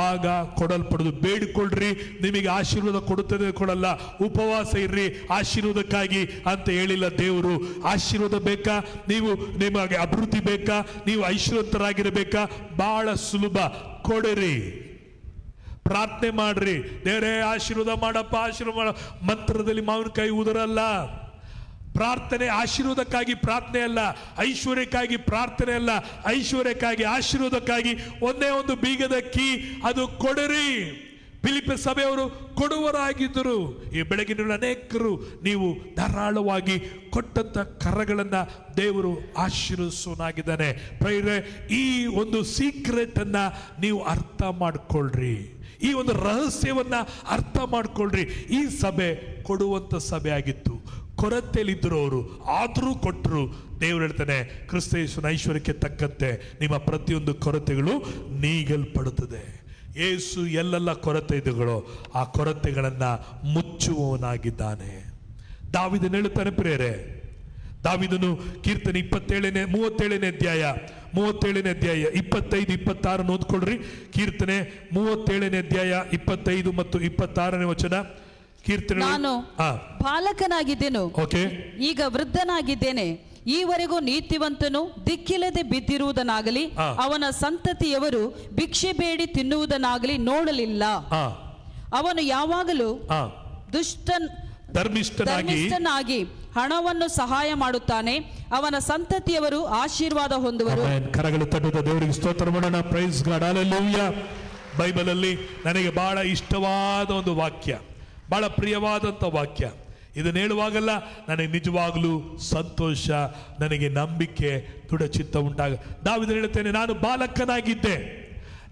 ಆಗ ಕೊಡಲ್ಪಡುದು. ಬೇಡಿಕೊಳ್ಳ್ರಿ ನಿಮಗೆ ಆಶೀರ್ವಾದ ಕೊಡುತ್ತದೆ, ಕೊಡಲ್ಲ. ಉಪವಾಸ ಇರ್ರಿ ಆಶೀರ್ವಾದಕ್ಕಾಗಿ ಅಂತ ಹೇಳಿಲ್ಲ ದೇವರು. ಆಶೀರ್ವಾದ ಬೇಕಾ? ನೀವು ನಿಮಗೆ ಅಭಿವೃದ್ಧಿ ಬೇಕಾ? ನೀವು ಐಶ್ವರ್ಯವಂತರಾಗಿರಬೇಕಾ? ಬಹಳ ಸುಲಭ. ಕೊಡಿರಿ, ಪ್ರಾರ್ಥನೆ ಮಾಡ್ರಿ. ದೇವರೇ ಆಶೀರ್ವಾದ ಮಾಡಪ್ಪ, ಆಶೀರ್ವಾದ ಮಾಡ. ಮಂತ್ರದಲ್ಲಿ ಮಾವಿನಕಾಯಿ ಉದರಲ್ಲ. ಪ್ರಾರ್ಥನೆ ಆಶೀರ್ವಾದಕ್ಕಾಗಿ ಪ್ರಾರ್ಥನೆ ಅಲ್ಲ, ಐಶ್ವರ್ಯಕ್ಕಾಗಿ ಪ್ರಾರ್ಥನೆ ಅಲ್ಲ, ಐಶ್ವರ್ಯಕ್ಕಾಗಿ ಆಶೀರ್ವಾದಕ್ಕಾಗಿ ಒಂದೇ ಒಂದು ಬೀಗದ ಕೀ, ಅದು ಕೊಡಿರಿ. ಫಿಲಿಪ್ಪ ಸಭೆಯವರು ಕೊಡುವರಾಗಿದ್ದರು. ಈ ಬೆಳಗಿನ ಅನೇಕರು ನೀವು ಧಾರಾಳವಾಗಿ ಕೊಟ್ಟಂತ ಕರಗಳನ್ನ ದೇವರು ಆಶೀರ್ವಿಸುವನಾಗಿದ್ದಾನೆ. ಪ್ರಿಯರೇ, ಈ ಒಂದು ಸೀಕ್ರೆಟ್ ಅನ್ನ ನೀವು ಅರ್ಥ ಮಾಡ್ಕೊಳ್ರಿ, ಈ ಒಂದು ರಹಸ್ಯವನ್ನ ಅರ್ಥ ಮಾಡ್ಕೊಳ್ರಿ. ಈ ಸಭೆ ಕೊಡುವಂತ ಸಭೆ ಆಗಿತ್ತು. ಕೊರತೆಯಲ್ಲಿದ್ದರು ಅವರು, ಆದರೂ ಕೊಟ್ಟರು. ದೇವರು ಹೇಳ್ತಾನೆ, ಕ್ರಿಸ್ತ ಯೇಸುವಿನ ಐಶ್ವರ್ಯಕ್ಕೆ ತಕ್ಕಂತೆ ನಿಮ್ಮ ಪ್ರತಿಯೊಂದು ಕೊರತೆಗಳು ನೀಗಲ್ಪಡುತ್ತದೆ. ಯೇಸು ಎಲ್ಲೆಲ್ಲ ಕೊರತೆ ಇದೆಗಳೋ ಆ ಕೊರತೆಗಳನ್ನ ಮುಚ್ಚುವವನಾಗಿದ್ದಾನೆ. ದಾವೀದನು ಹೇಳುತ್ತಾನೆ ಪ್ರಿಯರೇ, ದಾವೀದನು ಕೀರ್ತನೆ 37ನೇ ಅಧ್ಯಾಯ 25-26 ಓದ್ಕೊಳ್ರಿ. ಕೀರ್ತನೆ 37ನೇ ಅಧ್ಯಾಯ 25 ಮತ್ತು 26ನೇ ವಚನ. ಕೀರ್ತನೆ. ನಾನು ಬಾಲಕನಾಗಿದ್ದೆನು, ಈಗ ವೃದ್ಧನಾಗಿದ್ದೇನೆ. ಈವರೆಗೂ ನೀತಿವಂತನು ದಿಕ್ಕಿಲ್ಲದೆ ಬಿದ್ದಿರುವುದನ್ನಾಗಲಿ ಅವನ ಸಂತತಿಯವರು ಭಿಕ್ಷೆ ಬೇಡಿ ತಿನ್ನುವುದನ್ನಾಗಲಿ ನೋಡಲಿಲ್ಲ. ಅವನು ಯಾವಾಗಲೂ ಧರ್ಮಿಷ್ಠನಾಗಿ ಹಣವನ್ನು ಸಹಾಯ ಮಾಡುತ್ತಾನೆ. ಅವನ ಸಂತತಿಯವರು ಆಶೀರ್ವಾದ ಹೊಂದುವರು. ಕರಗಳು ತಟ್ಟುತ್ತ ದೇವರಿಗೆ ಸ್ತೋತ್ರ ಮಾಡೋಣ. Praise God. ಹಲ್ಲೆಲೂಯಾ. ಬೈಬಲ್ ಅಲ್ಲಿ ನನಗೆ ಬಹಳ ಇಷ್ಟವಾದ ಒಂದು ವಾಕ್ಯ, ಬಹಳ ಪ್ರಿಯವಾದಂಥ ವಾಕ್ಯ. ಇದನ್ನು ಹೇಳುವಾಗಲ್ಲ ನನಗೆ ನಿಜವಾಗಲೂ ಸಂತೋಷ, ನನಗೆ ನಂಬಿಕೆ, ದೃಢ ಚಿತ್ತ ಉಂಟಾಗ. ನಾವು ಇದನ್ನು ಹೇಳ್ತೇನೆ, ನಾನು ಬಾಲಕನಾಗಿದ್ದೆ,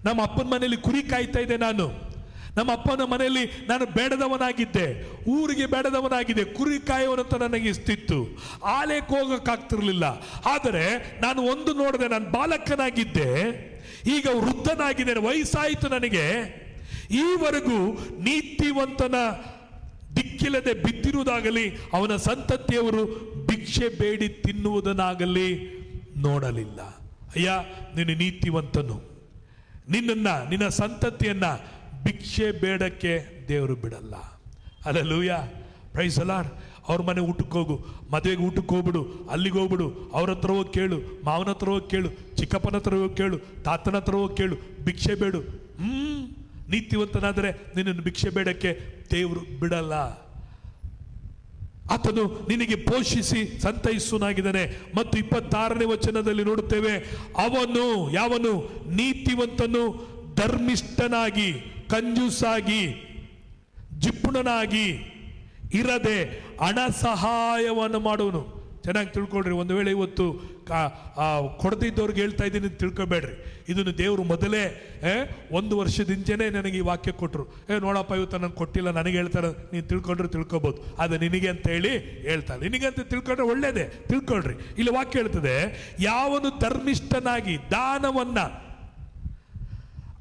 ನಮ್ಮ ಅಪ್ಪನ ಮನೆಯಲ್ಲಿ ಕುರಿ ಕಾಯ್ತಾ ಇದ್ದೆ. ನಮ್ಮ ಅಪ್ಪನ ಮನೆಯಲ್ಲಿ ನಾನು ಬೇಡದವನಾಗಿದ್ದೆ, ಊರಿಗೆ ಬೇಡದವನಾಗಿದ್ದೆ, ಕುರಿ ಕಾಯುವಂತ ನನಗೆ ಇಷ್ಟಿತ್ತು, ಆಲಯಕ್ಕೆ ಹೋಗಕ್ಕಾಗ್ತಿರ್ಲಿಲ್ಲ. ಆದರೆ ನಾನು ಒಂದು ನೋಡಿದೆ, ನಾನು ಬಾಲಕನಾಗಿದ್ದೆ, ಈಗ ವೃದ್ಧನಾಗಿದ್ದೇನೆ, ವಯಸ್ಸಾಯಿತು ನನಗೆ, ಈವರೆಗೂ ನೀತಿವಂತನ ದಿಕ್ಕಿಲ್ಲದೆ ಬಿದ್ದಿರುವುದಾಗಲಿ ಅವನ ಸಂತತಿಯವರು ಭಿಕ್ಷೆ ಬೇಡಿ ತಿನ್ನುವುದನ್ನಾಗಲಿ ನೋಡಲಿಲ್ಲ. ಅಯ್ಯ, ನೀನು ನೀತಿವಂತನು, ನಿನ್ನ ಸಂತತಿಯನ್ನ ಭಿಕ್ಷೆ ಬೇಡಕ್ಕೆ ದೇವರು ಬಿಡಲ್ಲ. Hallelujah, praise the Lord. ಅವ್ರ ಮನೆ ಊಟಕ್ಕೆ ಹೋಗು, ಮದುವೆಗೆ ಊಟಕ್ಕೆ ಹೋಗ್ಬಿಡು, ಅಲ್ಲಿಗೆ ಹೋಗ್ಬಿಡು, ಅವ್ರ ಹತ್ರ ಹೋಗಿ ಕೇಳು, ಮಾವನ ಹತ್ರ ಹೋಗಿ ಕೇಳು, ಚಿಕ್ಕಪ್ಪನ ಹತ್ರ ಹೋಗಿ ಕೇಳು, ತಾತನ ಹತ್ರ ಹೋಗಿ ಕೇಳು, ಭಿಕ್ಷೆ ಬೇಡು. ನೀತಿವಂತನಾದರೆ ನಿನ್ನನ್ನು ಭಿಕ್ಷೆ ಬೇಡಕ್ಕೆ ದೇವರು ಬಿಡಲ್ಲ. ಆತನು ನಿನಗೆ ಪೋಷಿಸಿ ಸಂತೈಸುವನಾಗಿದ್ದಾನೆ. ಮತ್ತು 26ನೇ ವಚನದಲ್ಲಿ ನೋಡುತ್ತೇವೆ, ಅವನು ಯಾವನು ನೀತಿವಂತನು ಧರ್ಮಿಷ್ಠನಾಗಿ ಕಂಜೂಸಾಗಿ ಜಿಪುಣನಾಗಿ ಇರದೆ ಹಣ ಸಹಾಯವನ್ನು ಮಾಡುವನು. ಚೆನ್ನಾಗಿ ತಿಳ್ಕೊಳ್ರಿ. ಒಂದು ವೇಳೆ ಇವತ್ತು ಕೊಡದಿದ್ದವ್ರಿಗೆ ಹೇಳ್ತಾ ಇದ್ದೀನಿ ತಿಳ್ಕೊಬೇಡ್ರಿ. ಇದನ್ನು ದೇವರು ಮೊದಲೇ 1 ವರ್ಷದಿಂದನೇ ನನಗೆ ಈ ವಾಕ್ಯ ಕೊಟ್ಟರು. ನೋಡಪ್ಪ, ಇವತ್ತು ನನಗೆ ಕೊಟ್ಟಿಲ್ಲ, ನನಗೆ ಹೇಳ್ತಾರೆ, ನೀನು ತಿಳ್ಕೊಂಡ್ರೆ ತಿಳ್ಕೊಬೋದು, ಅದು ನಿನಗೆ ಅಂತ ಹೇಳಿ ಹೇಳ್ತಾರೆ. ನಿನಗೆ ಅಂತ ತಿಳ್ಕೊಂಡ್ರೆ ಒಳ್ಳೇದೇ, ತಿಳ್ಕೊಳ್ರಿ. ಇಲ್ಲಿ ವಾಕ್ಯ ಹೇಳ್ತದೆ, ಯಾವನು ಧರ್ಮಿಷ್ಠನಾಗಿ ದಾನವನ್ನ,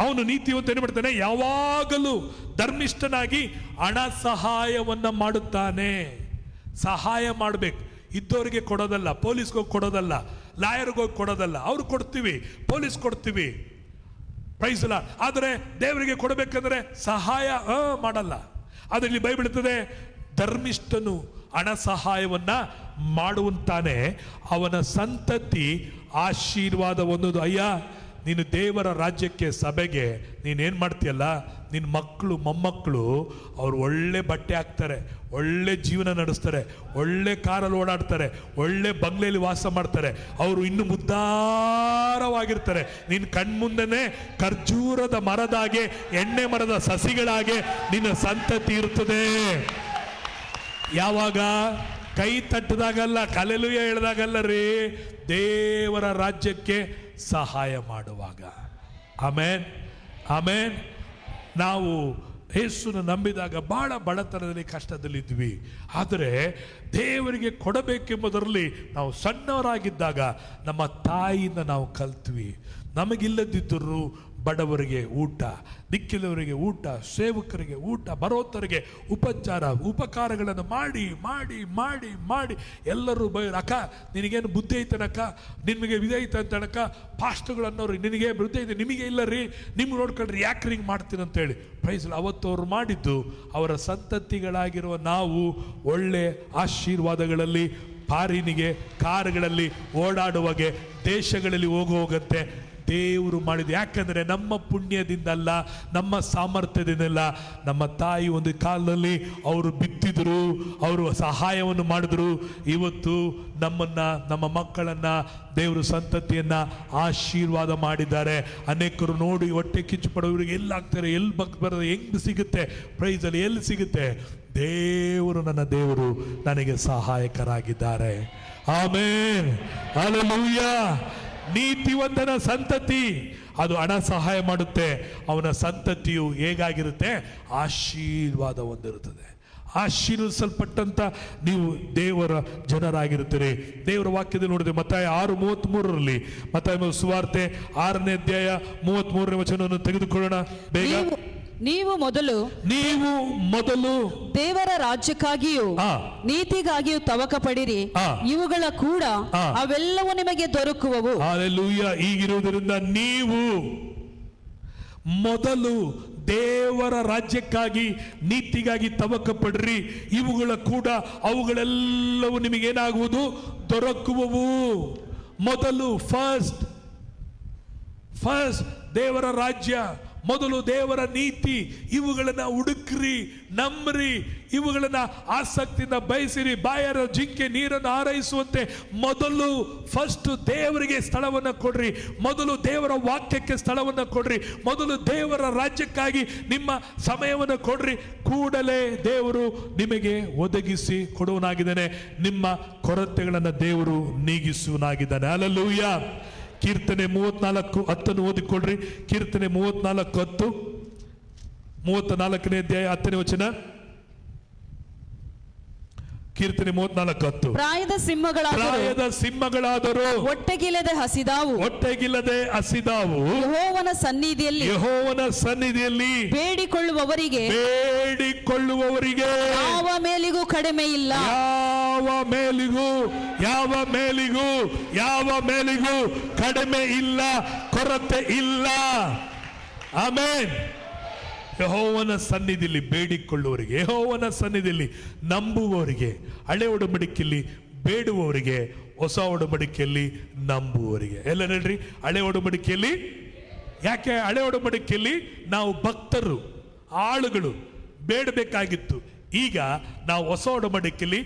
ಅವನು ನೀತಿವಂತ ಏನು ಮಾಡ್ತಾನೆ, ಯಾವಾಗಲೂ ಧರ್ಮಿಷ್ಠನಾಗಿ ಹಣ ಸಹಾಯವನ್ನ ಮಾಡುತ್ತಾನೆ. ಸಹಾಯ ಮಾಡಬೇಕು, ಇದ್ದವರಿಗೆ ಕೊಡೋದಲ್ಲ, ಪೊಲೀಸ್ಗೆ ಹೋಗಿ ಕೊಡೋದಲ್ಲ, ಲಾಯರ್ಗೆ ಹೋಗಿ ಕೊಡೋದಲ್ಲ. ಅವ್ರು ಕೊಡ್ತೀವಿ, ಪೊಲೀಸ್ ಕೊಡ್ತೀವಿ, ಪ್ರೈಸ್ ದಿ ಲಾರ್ಡ್. ಆದರೆ ದೇವರಿಗೆ ಕೊಡಬೇಕಂದ್ರೆ ಸಹಾಯ ಮಾಡಲ್ಲ. ಅದರಲ್ಲಿ ಬೈಬಲ್ ಹೇಳ್ತದೆ, ಧರ್ಮಿಷ್ಠನು ಹಣ ಸಹಾಯವನ್ನ ಮಾಡುವಂತಾನೆ, ಅವನ ಸಂತತಿ ಆಶೀರ್ವಾದ ಹೊಂದೋದು. ಅಯ್ಯ, ನೀನು ದೇವರ ರಾಜ್ಯಕ್ಕೆ, ಸಭೆಗೆ ನೀನೇನು ಮಾಡ್ತೀಯಲ್ಲ, ನಿನ್ನ ಮಕ್ಕಳು ಮೊಮ್ಮಕ್ಕಳು ಅವ್ರು ಒಳ್ಳೆ ಬಟ್ಟೆ ಹಾಕ್ತಾರೆ, ಒಳ್ಳೆ ಜೀವನ ನಡೆಸ್ತಾರೆ, ಒಳ್ಳೆ ಕಾರಲ್ಲಿ ಓಡಾಡ್ತಾರೆ, ಒಳ್ಳೆ ಬಂಗ್ಲೆಯಲ್ಲಿ ವಾಸ ಮಾಡ್ತಾರೆ, ಅವರು ಇನ್ನು ಮುದ್ದಾರವಾಗಿರ್ತಾರೆ. ನಿನ್ನ ಕಣ್ಮುಂದೆನೇ ಖರ್ಜೂರದ ಮರದಾಗೆ, ಎಣ್ಣೆ ಮರದ ಸಸಿಗಳಾಗೆ ನಿನ್ನ ಸಂತತಿ ಇರ್ತದೆ. ಯಾವಾಗ? ಕೈ ತಟ್ಟದಾಗಲ್ಲ, ಹಲ್ಲೆಲೂಯಾ ಹೇಳಿದಾಗಲ್ಲ ರೀ, ದೇವರ ರಾಜ್ಯಕ್ಕೆ ಸಹಾಯ ಮಾಡುವಾಗ. ಆಮೇನ್, ಆಮೇನ್. ನಾವು ಯೇಸುನ ನಂಬಿದಾಗ ಬಹಳ ಬಡತನದಲ್ಲಿ, ಕಷ್ಟದಲ್ಲಿದ್ವಿ. ಆದರೆ ದೇವರಿಗೆ ಕೊಡಬೇಕೆಂಬುದರಲ್ಲಿ ನಾವು ಸಣ್ಣವರಾಗಿದ್ದಾಗ ನಮ್ಮ ತಾಯಿಯಿಂದ ನಾವು ಕಲ್ತ್ವಿ. ನಮಗಿಲ್ಲದಿದ್ದರೂ ಬಡವರಿಗೆ ಊಟ, ದಿಕ್ಕಿಲ್ಲವರಿಗೆ ಊಟ, ಸೇವಕರಿಗೆ ಊಟ, ಬರೋತರಿಗೆ ಉಪಕಾರಗಳನ್ನು ಮಾಡಿ ಮಾಡಿ ಮಾಡಿ ಮಾಡಿ ಎಲ್ಲರೂ ಅಕ್ಕ ನಿನಗೇನು ಬುದ್ಧಿ ಐತನಕ್ಕ, ನಿಮಗೆ ವಿಧಿ ಐತಂತನಕ್ಕ, ಪಾಸ್ಟ್ಗಳು ಅನ್ನೋರು ನಿನಗೆ ಬುದ್ಧಿ ಐತೆ, ನಿಮಗೆ ಇಲ್ಲ ರೀ, ನಿಮ್ಗೆ ನೋಡ್ಕೊಂಡ್ರಿ ಯಾಕೆ ಹಿಂಗೆ ಮಾಡ್ತೀನಿ ಅಂತೇಳಿ. ಪ್ರೈಸ್ ಅವತ್ತು ಅವ್ರು ಮಾಡಿದ್ದು, ಅವರ ಸಂತತಿಗಳಾಗಿರುವ ನಾವು ಒಳ್ಳೆ ಆಶೀರ್ವಾದಗಳಲ್ಲಿ, ಪಾರಿನಿಗೆ, ಕಾರುಗಳಲ್ಲಿ ಓಡಾಡುವಾಗೆ, ದೇಶಗಳಲ್ಲಿ ಹೋಗುವಂತೆ ದೇವರು ಮಾಡಿದ್ದು. ಯಾಕಂದರೆ ನಮ್ಮ ಪುಣ್ಯದಿಂದಲ್ಲ, ನಮ್ಮ ಸಾಮರ್ಥ್ಯದಿಂದಲ್ಲ. ನಮ್ಮ ತಾಯಿ ಒಂದು ಕಾಲದಲ್ಲಿ ಅವರು ಬಿತ್ತಿದ್ರು, ಅವರು ಸಹಾಯವನ್ನು ಮಾಡಿದ್ರು. ಇವತ್ತು ನಮ್ಮನ್ನ, ನಮ್ಮ ಮಕ್ಕಳನ್ನ, ದೇವರು ಸಂತತಿಯನ್ನ ಆಶೀರ್ವಾದ ಮಾಡಿದ್ದಾರೆ. ಅನೇಕರು ನೋಡಿ ಹೊಟ್ಟೆ ಕಿಚ್ಚು ಪಡೋರಿಗೆ ಎಲ್ಲಾಗ್ತಾರೆ, ಎಲ್ಲಿ ಬರೋದು, ಹೆಂಗ್ ಸಿಗುತ್ತೆ, ಪ್ರೈಸಲ್ಲಿ ಎಲ್ಲಿ ಸಿಗುತ್ತೆ? ದೇವರು, ನನ್ನ ದೇವರು ನನಗೆ ಸಹಾಯಕರಾಗಿದ್ದಾರೆ. Amen, hallelujah. ನೀತಿವಂತನ ಸಂತತಿ ಅದು ಹಣ ಸಹಾಯ ಮಾಡುತ್ತೆ. ಅವನ ಸಂತತಿಯು ಹೇಗಾಗಿರುತ್ತೆ? ಆಶೀರ್ವಾದ ಹೊಂದಿರುತ್ತದೆ. ಆಶೀರ್ವದಿಸಲ್ಪಟ್ಟಂತ ನೀವು ದೇವರ ಜನರಾಗಿರುತ್ತೀರಿ. ದೇವರ ವಾಕ್ಯದಲ್ಲಿ ನೋಡಿದೆ, ಮತ್ತಾಯ 6:33ರಲ್ಲಿ, ಮತ್ತಾಯ ಸುವಾರ್ತೆ 6ನೇ ಅಧ್ಯಾಯ 33ನೇ ವಚನವನ್ನು ತೆಗೆದುಕೊಳ್ಳೋಣ ಬೇಗ. ನೀವು ಮೊದಲು ದೇವರ ರಾಜ್ಯಕ್ಕಾಗಿಯೂ ನೀತಿಗಾಗಿಯೂ ತವಕ ಪಡಿರಿ, ಇವುಗಳ ಕೂಡ ಅವೆಲ್ಲವೂ ನಿಮಗೆ ದೊರಕುವವು. ಹಲ್ಲೆಲೂಯಾ. ಹೀಗಿರುವುದರಿಂದ ನೀವು ಮೊದಲು ದೇವರ ರಾಜ್ಯಕ್ಕಾಗಿ, ನೀತಿಗಾಗಿ ತವಕ ಪಡ್ರಿ, ಇವುಗಳ ಕೂಡ ಅವುಗಳೆಲ್ಲವೂ ನಿಮಗೇನಾಗುವುದು? ದೊರಕುವವು. ಮೊದಲು ಫಸ್ಟ್ ದೇವರ ರಾಜ್ಯ, ಮೊದಲು ದೇವರ ನೀತಿ, ಇವುಗಳನ್ನ ಹುಡುಕ್ರಿ, ನಂಬ್ರಿ, ಇವುಗಳನ್ನ ಆಸಕ್ತಿಯಿಂದ ಬಯಸಿರಿ. ಬಾಯರ ಜಿಂಕೆ ನೀರನ್ನು ಹಾರೈಸುವಂತೆ ಮೊದಲು ಫಸ್ಟ್ ದೇವರಿಗೆ ಸ್ಥಳವನ್ನು ಕೊಡ್ರಿ, ಮೊದಲು ದೇವರ ವಾಕ್ಯಕ್ಕೆ ಸ್ಥಳವನ್ನು ಕೊಡ್ರಿ, ಮೊದಲು ದೇವರ ರಾಜ್ಯಕ್ಕಾಗಿ ನಿಮ್ಮ ಸಮಯವನ್ನು ಕೊಡ್ರಿ. ಕೂಡಲೇ ದೇವರು ನಿಮಗೆ ಒದಗಿಸಿ ಕೊಡುವನಾಗಿದ್ದಾನೆ. ನಿಮ್ಮ ಕೊರತೆಗಳನ್ನು ದೇವರು ನೀಗಿಸುವನಾಗಿದ್ದಾನೆ. ಹಲ್ಲೆಲೂಯಾ. ಕೀರ್ತನೆ 34:10 ಓದಿಕೊಳ್ಳ್ರಿ. ಕೀರ್ತನೆ 34:10. 34ನೇ ಅಧ್ಯಾಯ 10ನೇ ವಚನ. ಕೀರ್ತನೆ 34:10. ಪ್ರಾಯದ ಸಿಂಹಗಳಾದರೂ ಹೊಟ್ಟೆಗಿಲ್ಲದೆ ಹಸಿದಾವು ಯೆಹೋವನ ಸನ್ನಿಧಿಯಲ್ಲಿ ಬೇಡಿಕೊಳ್ಳುವವರಿಗೆ ಯಾವ ಮೇಲಿಗೂ ಕಡಿಮೆ ಇಲ್ಲ. ಯಾವ ಮೇಲಿಗೂ ಕಡಿಮೆ ಇಲ್ಲ, ಕೊರತೆ ಇಲ್ಲ. ಆಮೆನ್. ಯೆಹೋವನ ಸನ್ನಿಧಿಯಲ್ಲಿ ಬೇಡಿಕೊಳ್ಳುವವರಿಗೆ, ಯೆಹೋವನ ಸನ್ನಿಧಿಯಲ್ಲಿ ನಂಬುವವರಿಗೆ, ಹಳೆ ಒಡಂಬಡಿಕೆಯಲ್ಲಿ ಬೇಡುವವರಿಗೆ, ಹೊಸ ಒಡಂಬಡಿಕೆಯಲ್ಲಿ ನಂಬುವವರಿಗೆ. ಎಲ್ಲ ಹೇಳ್ರಿ, ಹಳೆ ಒಡಂಬಡಿಕೆಯಲ್ಲಿ. ಯಾಕೆ ಹಳೆ ಒಡಂಬಡಿಕೆಯಲ್ಲಿ ನಾವು ಭಕ್ತರು, ಆಳುಗಳು ಬೇಡಬೇಕಾಗಿತ್ತು. ಈಗ ನಾವು ಹೊಸ ಒಡಂಬಡಿಕೆಯಲ್ಲಿ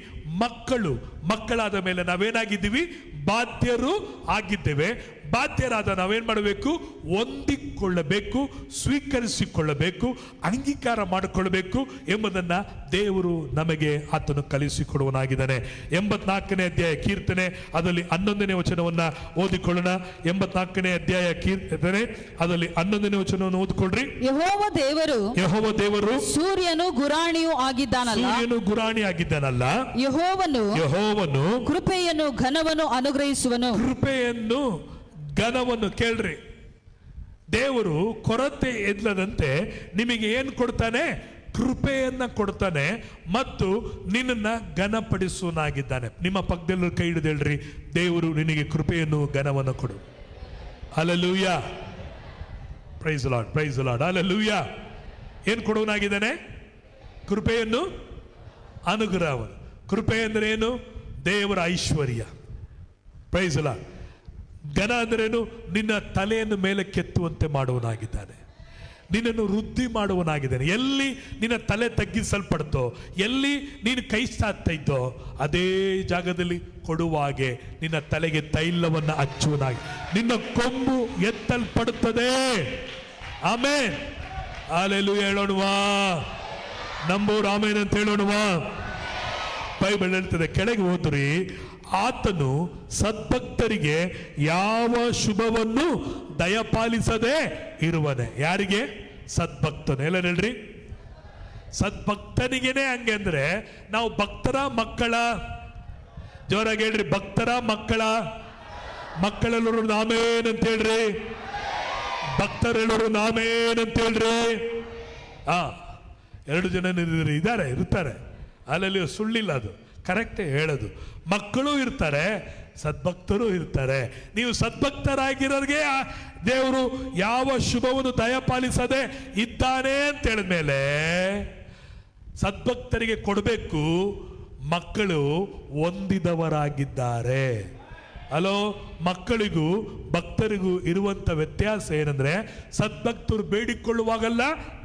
ಮಕ್ಕಳಾದ ಮೇಲೆ ನಾವೇನಾಗಿದ್ದೀವಿ? ಬಾಧ್ಯರು ಆಗಿದ್ದೇವೆ. ಬಾಧ್ಯರಾದ ನಾವೇನ್ ಮಾಡಬೇಕು? ಹೊಂದಿಕೊಳ್ಳಬೇಕು, ಸ್ವೀಕರಿಸಿಕೊಳ್ಳಬೇಕು, ಅಂಗೀಕಾರ ಮಾಡಿಕೊಳ್ಳಬೇಕು ಎಂಬುದನ್ನ ದೇವರು ನಮಗೆ ಆತನು ಕಲಿಸಿಕೊಡುವನಾಗಿದ್ದಾನೆ. 84ನೇ ಅಧ್ಯಾಯ ಕೀರ್ತನೆ ಅದರಲ್ಲಿ 11ನೇ ವಚನವನ್ನ ಓದಿಕೊಳ್ಳೋಣ. 84ನೇ ಅಧ್ಯಾಯ ಕೀರ್ತನೆ ಅದರಲ್ಲಿ 11ನೇ ವಚನವನ್ನು ಓದಿಕೊಳ್ಳ್ರಿ. ಯೆಹೋವ ದೇವರು ಸೂರ್ಯನು ಗುರಾಣಿ ಆಗಿದ್ದಾನಲ್ಲ. ಯೆಹೋವನು ಕೃಪೆಯನ್ನು ಘನವನ್ನು ಅನುಗ್ರಹಿಸುವನು. ಘನವನ್ನು ಕೇಳ್ರಿ. ದೇವರು ಕೊರತೆ ಇಲ್ಲದಂತೆ ನಿಮಗೆ ಏನು ಕೊಡ್ತಾನೆ? ಕೃಪೆಯನ್ನ ಕೊಡ್ತಾನೆ ಮತ್ತು ನಿನ್ನನ್ನ ಘನಪಡಿಸುವನಾಗಿದ್ದಾನೆ. ನಿಮ್ಮ ಪಕ್ಕದಲ್ಲೂ ಕೈ ಹಿಡಿದು ಹೇಳ್ರಿ, ದೇವರು ನಿನಗೆ ಕೃಪೆಯನ್ನು ಘನವನ್ನು ಕೊಡು. Hallelujah, praise Lord, praise Lord, hallelujah. ಏನು ಕೊಡುವನಾಗಿದ್ದಾನೆ? ಕೃಪೆಯನ್ನು, ಅನುಗ್ರಹವನ್ನು. ಕೃಪೆ ಅಂದ್ರೆ ಏನು? ದೇವರ ಐಶ್ವರ್ಯ. Price lord. ಘನ ಅಂದ್ರೇನು? ನಿನ್ನ ತಲೆಯನ್ನು ಮೇಲೆ ಕೆತ್ತುವಂತೆ ಮಾಡುವನಾಗಿದ್ದಾನೆ, ನಿನ್ನನ್ನು ವೃದ್ಧಿ ಮಾಡುವನಾಗಿದ್ದಾನೆ. ಎಲ್ಲಿ ನಿನ್ನ ತಲೆ ತಗ್ಗಿಸಲ್ಪಡ್ತೋ, ಎಲ್ಲಿ ನೀನು ಕೈ ಸಾಕ್ತಾ ಇದ್ದೋ ಅದೇ ಜಾಗದಲ್ಲಿ ಕೊಡುವ ಹಾಗೆ ನಿನ್ನ ತಲೆಗೆ ತೈಲವನ್ನು ಹಚ್ಚುವನಾಗಿ ನಿನ್ನ ಕೊಂಬು ಎತ್ತಲ್ಪಡುತ್ತದೆ. ಆಮೇನ್, ಹಲ್ಲೆಲೂಯಾ ಹೇಳೋಣವಾ? ನಂಬೋರು ಆಮೇನ್ ಅಂತ ಹೇಳೋಣವಾ? ಬೈಬಲ್ ಹೇಳ್ತದೆ, ಕೆಳಗೆ ಹೋದ್ರಿ, ಆತನು ಸದ್ಭಕ್ತರಿಗೆ ಯಾವ ಶುಭವನ್ನು ದಯಪಾಲಿಸದೆ ಇರುವನೆ. ಯಾರಿಗೆ? ಸದ್ಭಕ್ತನು. ಎಲ್ಲ ಹೇಳ್ರಿ, ಸದ್ಭಕ್ತನಿಗೇನೆ ಹಂಗೆ ಅಂದ್ರೆ ನಾವು ಭಕ್ತರ ಮಕ್ಕಳ? ಜೋರಾಗಿ ಹೇಳ್ರಿ, ಭಕ್ತರ ಮಕ್ಕಳ? ಮಕ್ಕಳೆಲ್ಲರೂ ನಾಮೇನ್ ಅಂತ ಹೇಳ್ರಿ, ಭಕ್ತರೆಲ್ಲರೂ ನಾಮೇನ್ ಅಂತ ಹೇಳ್ರಿ. 2 ಜನ ಇರ್ತಾರೆ, ಅಲ್ಲಲ್ಲಿ ಸುಳ್ಳಿಲ್ಲ, ಅದು ಕರೆಕ್ಟೇ ಹೇಳೋದು. ಮಕ್ಕಳು ಇರ್ತಾರೆ, ಸದ್ಭಕ್ತರು ಇರ್ತಾರೆ. ನೀವು ಸದ್ಭಕ್ತರಾಗಿರೋರಿಗೆ ದೇವರು ಯಾವ ಶುಭವನ್ನು ದಯಪಾಲಿಸದೆ ಇದ್ದಾನೆ ಅಂತ ಹೇಳಿದ್ಮೇಲೆ ಸದ್ಭಕ್ತರಿಗೆ ಕೊಡಬೇಕು. ಮಕ್ಕಳು ಹೊಂದಿದವರಾಗಿದ್ದಾರೆ. ಹಲೋ, ಮಕ್ಕಳಿಗೂ ಭಕ್ತರಿಗೂ ಇರುವಂತ ವ್ಯತ್ಯಾಸ ಏನಂದ್ರೆ, ಸದ್ಭಕ್ತರು ಬೇಡಿಕೊಳ್ಳುವಾಗಲ್ಲ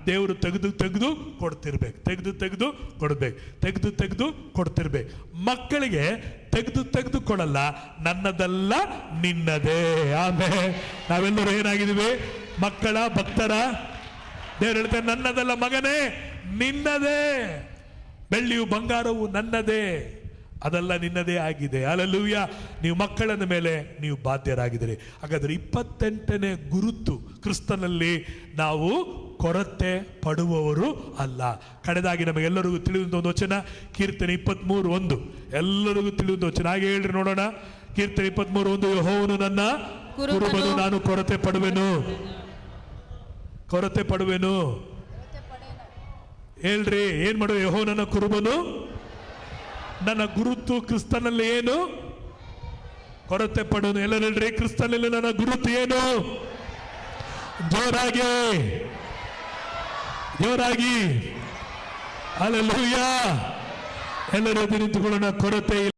ದೇವರು ತೆಗೆದು ಕೊಡ್ತಿರ್ಬೇಕು, ತೆಗೆದು ಕೊಡ್ತಿರ್ಬೇಕು. ಮಕ್ಕಳಿಗೆ ತೆಗೆದು ಕೊಡಲ್ಲ, ನನ್ನದಲ್ಲ ನಿನ್ನದೇ. ಆಮೇಲೆ ನಾವೆಲ್ಲರೂ ಏನಾಗಿದ್ದೀವಿ? ಮಕ್ಕಳ, ಭಕ್ತರ. ದೇವರು ಹೇಳ್ತಾರೆ, ನನ್ನದಲ್ಲ ಮಗನೇ, ನಿನ್ನದೇ. ಬೆಳ್ಳಿಯು ಬಂಗಾರವು ನನ್ನದೇ, ಅದೆಲ್ಲ ನಿನ್ನದೇ ಆಗಿದೆ. ಹಲ್ಲೆಲೂಯಾ. ನೀವು ಮಕ್ಕಳನ ಮೇಲೆ ನೀವು ಬಾಧ್ಯರಾಗಿದ್ದೀರಿ. ಹಾಗಾದ್ರೆ 28ನೇ ಗುರುತು ಕ್ರಿಸ್ತನಲ್ಲಿ ನಾವು ಕೊರತೆ ಪಡುವವರು ಅಲ್ಲ. ಕಡೆದಾಗಿ ನಮಗೆಲ್ಲರಿಗೂ ತಿಳಿಯುವಂತ ಒಂದು ವಚನ, ಕೀರ್ತನೆ 23:1. ಎಲ್ಲರಿಗೂ ತಿಳಿಯುವಂತ ವಚನ, ಹಾಗೆ ಹೇಳ್ರಿ ನೋಡೋಣ. ಕೀರ್ತನೆ 23:1, ಯೆಹೋವನು ನನ್ನ ಕುರುಬನು, ನಾನು ಕೊರತೆ ಪಡುವೆನು. ಹೇಳ್ರಿ, ಏನ್ ಮಾಡುವ? ಯೆಹೋವನ ಕುರುಬನು. ನನ್ನ ಗುರುತು ಕ್ರಿಸ್ತನಲ್ಲಿ ಏನು? ಕೊರತೆ ಪಡುವನು. ಎಲ್ಲ ಹೇಳ್ರಿ, ಕ್ರಿಸ್ತನಲ್ಲಿ ನನ್ನ ಗುರುತು ಏನು? ಜೋರಾಗಿ ಹಲ್ಲೆಲೂಯಾ. ಎಲ್ಲರೂ ನಿಂತುಕೊಳ್ಳೋಣ. ಕೊರತೆ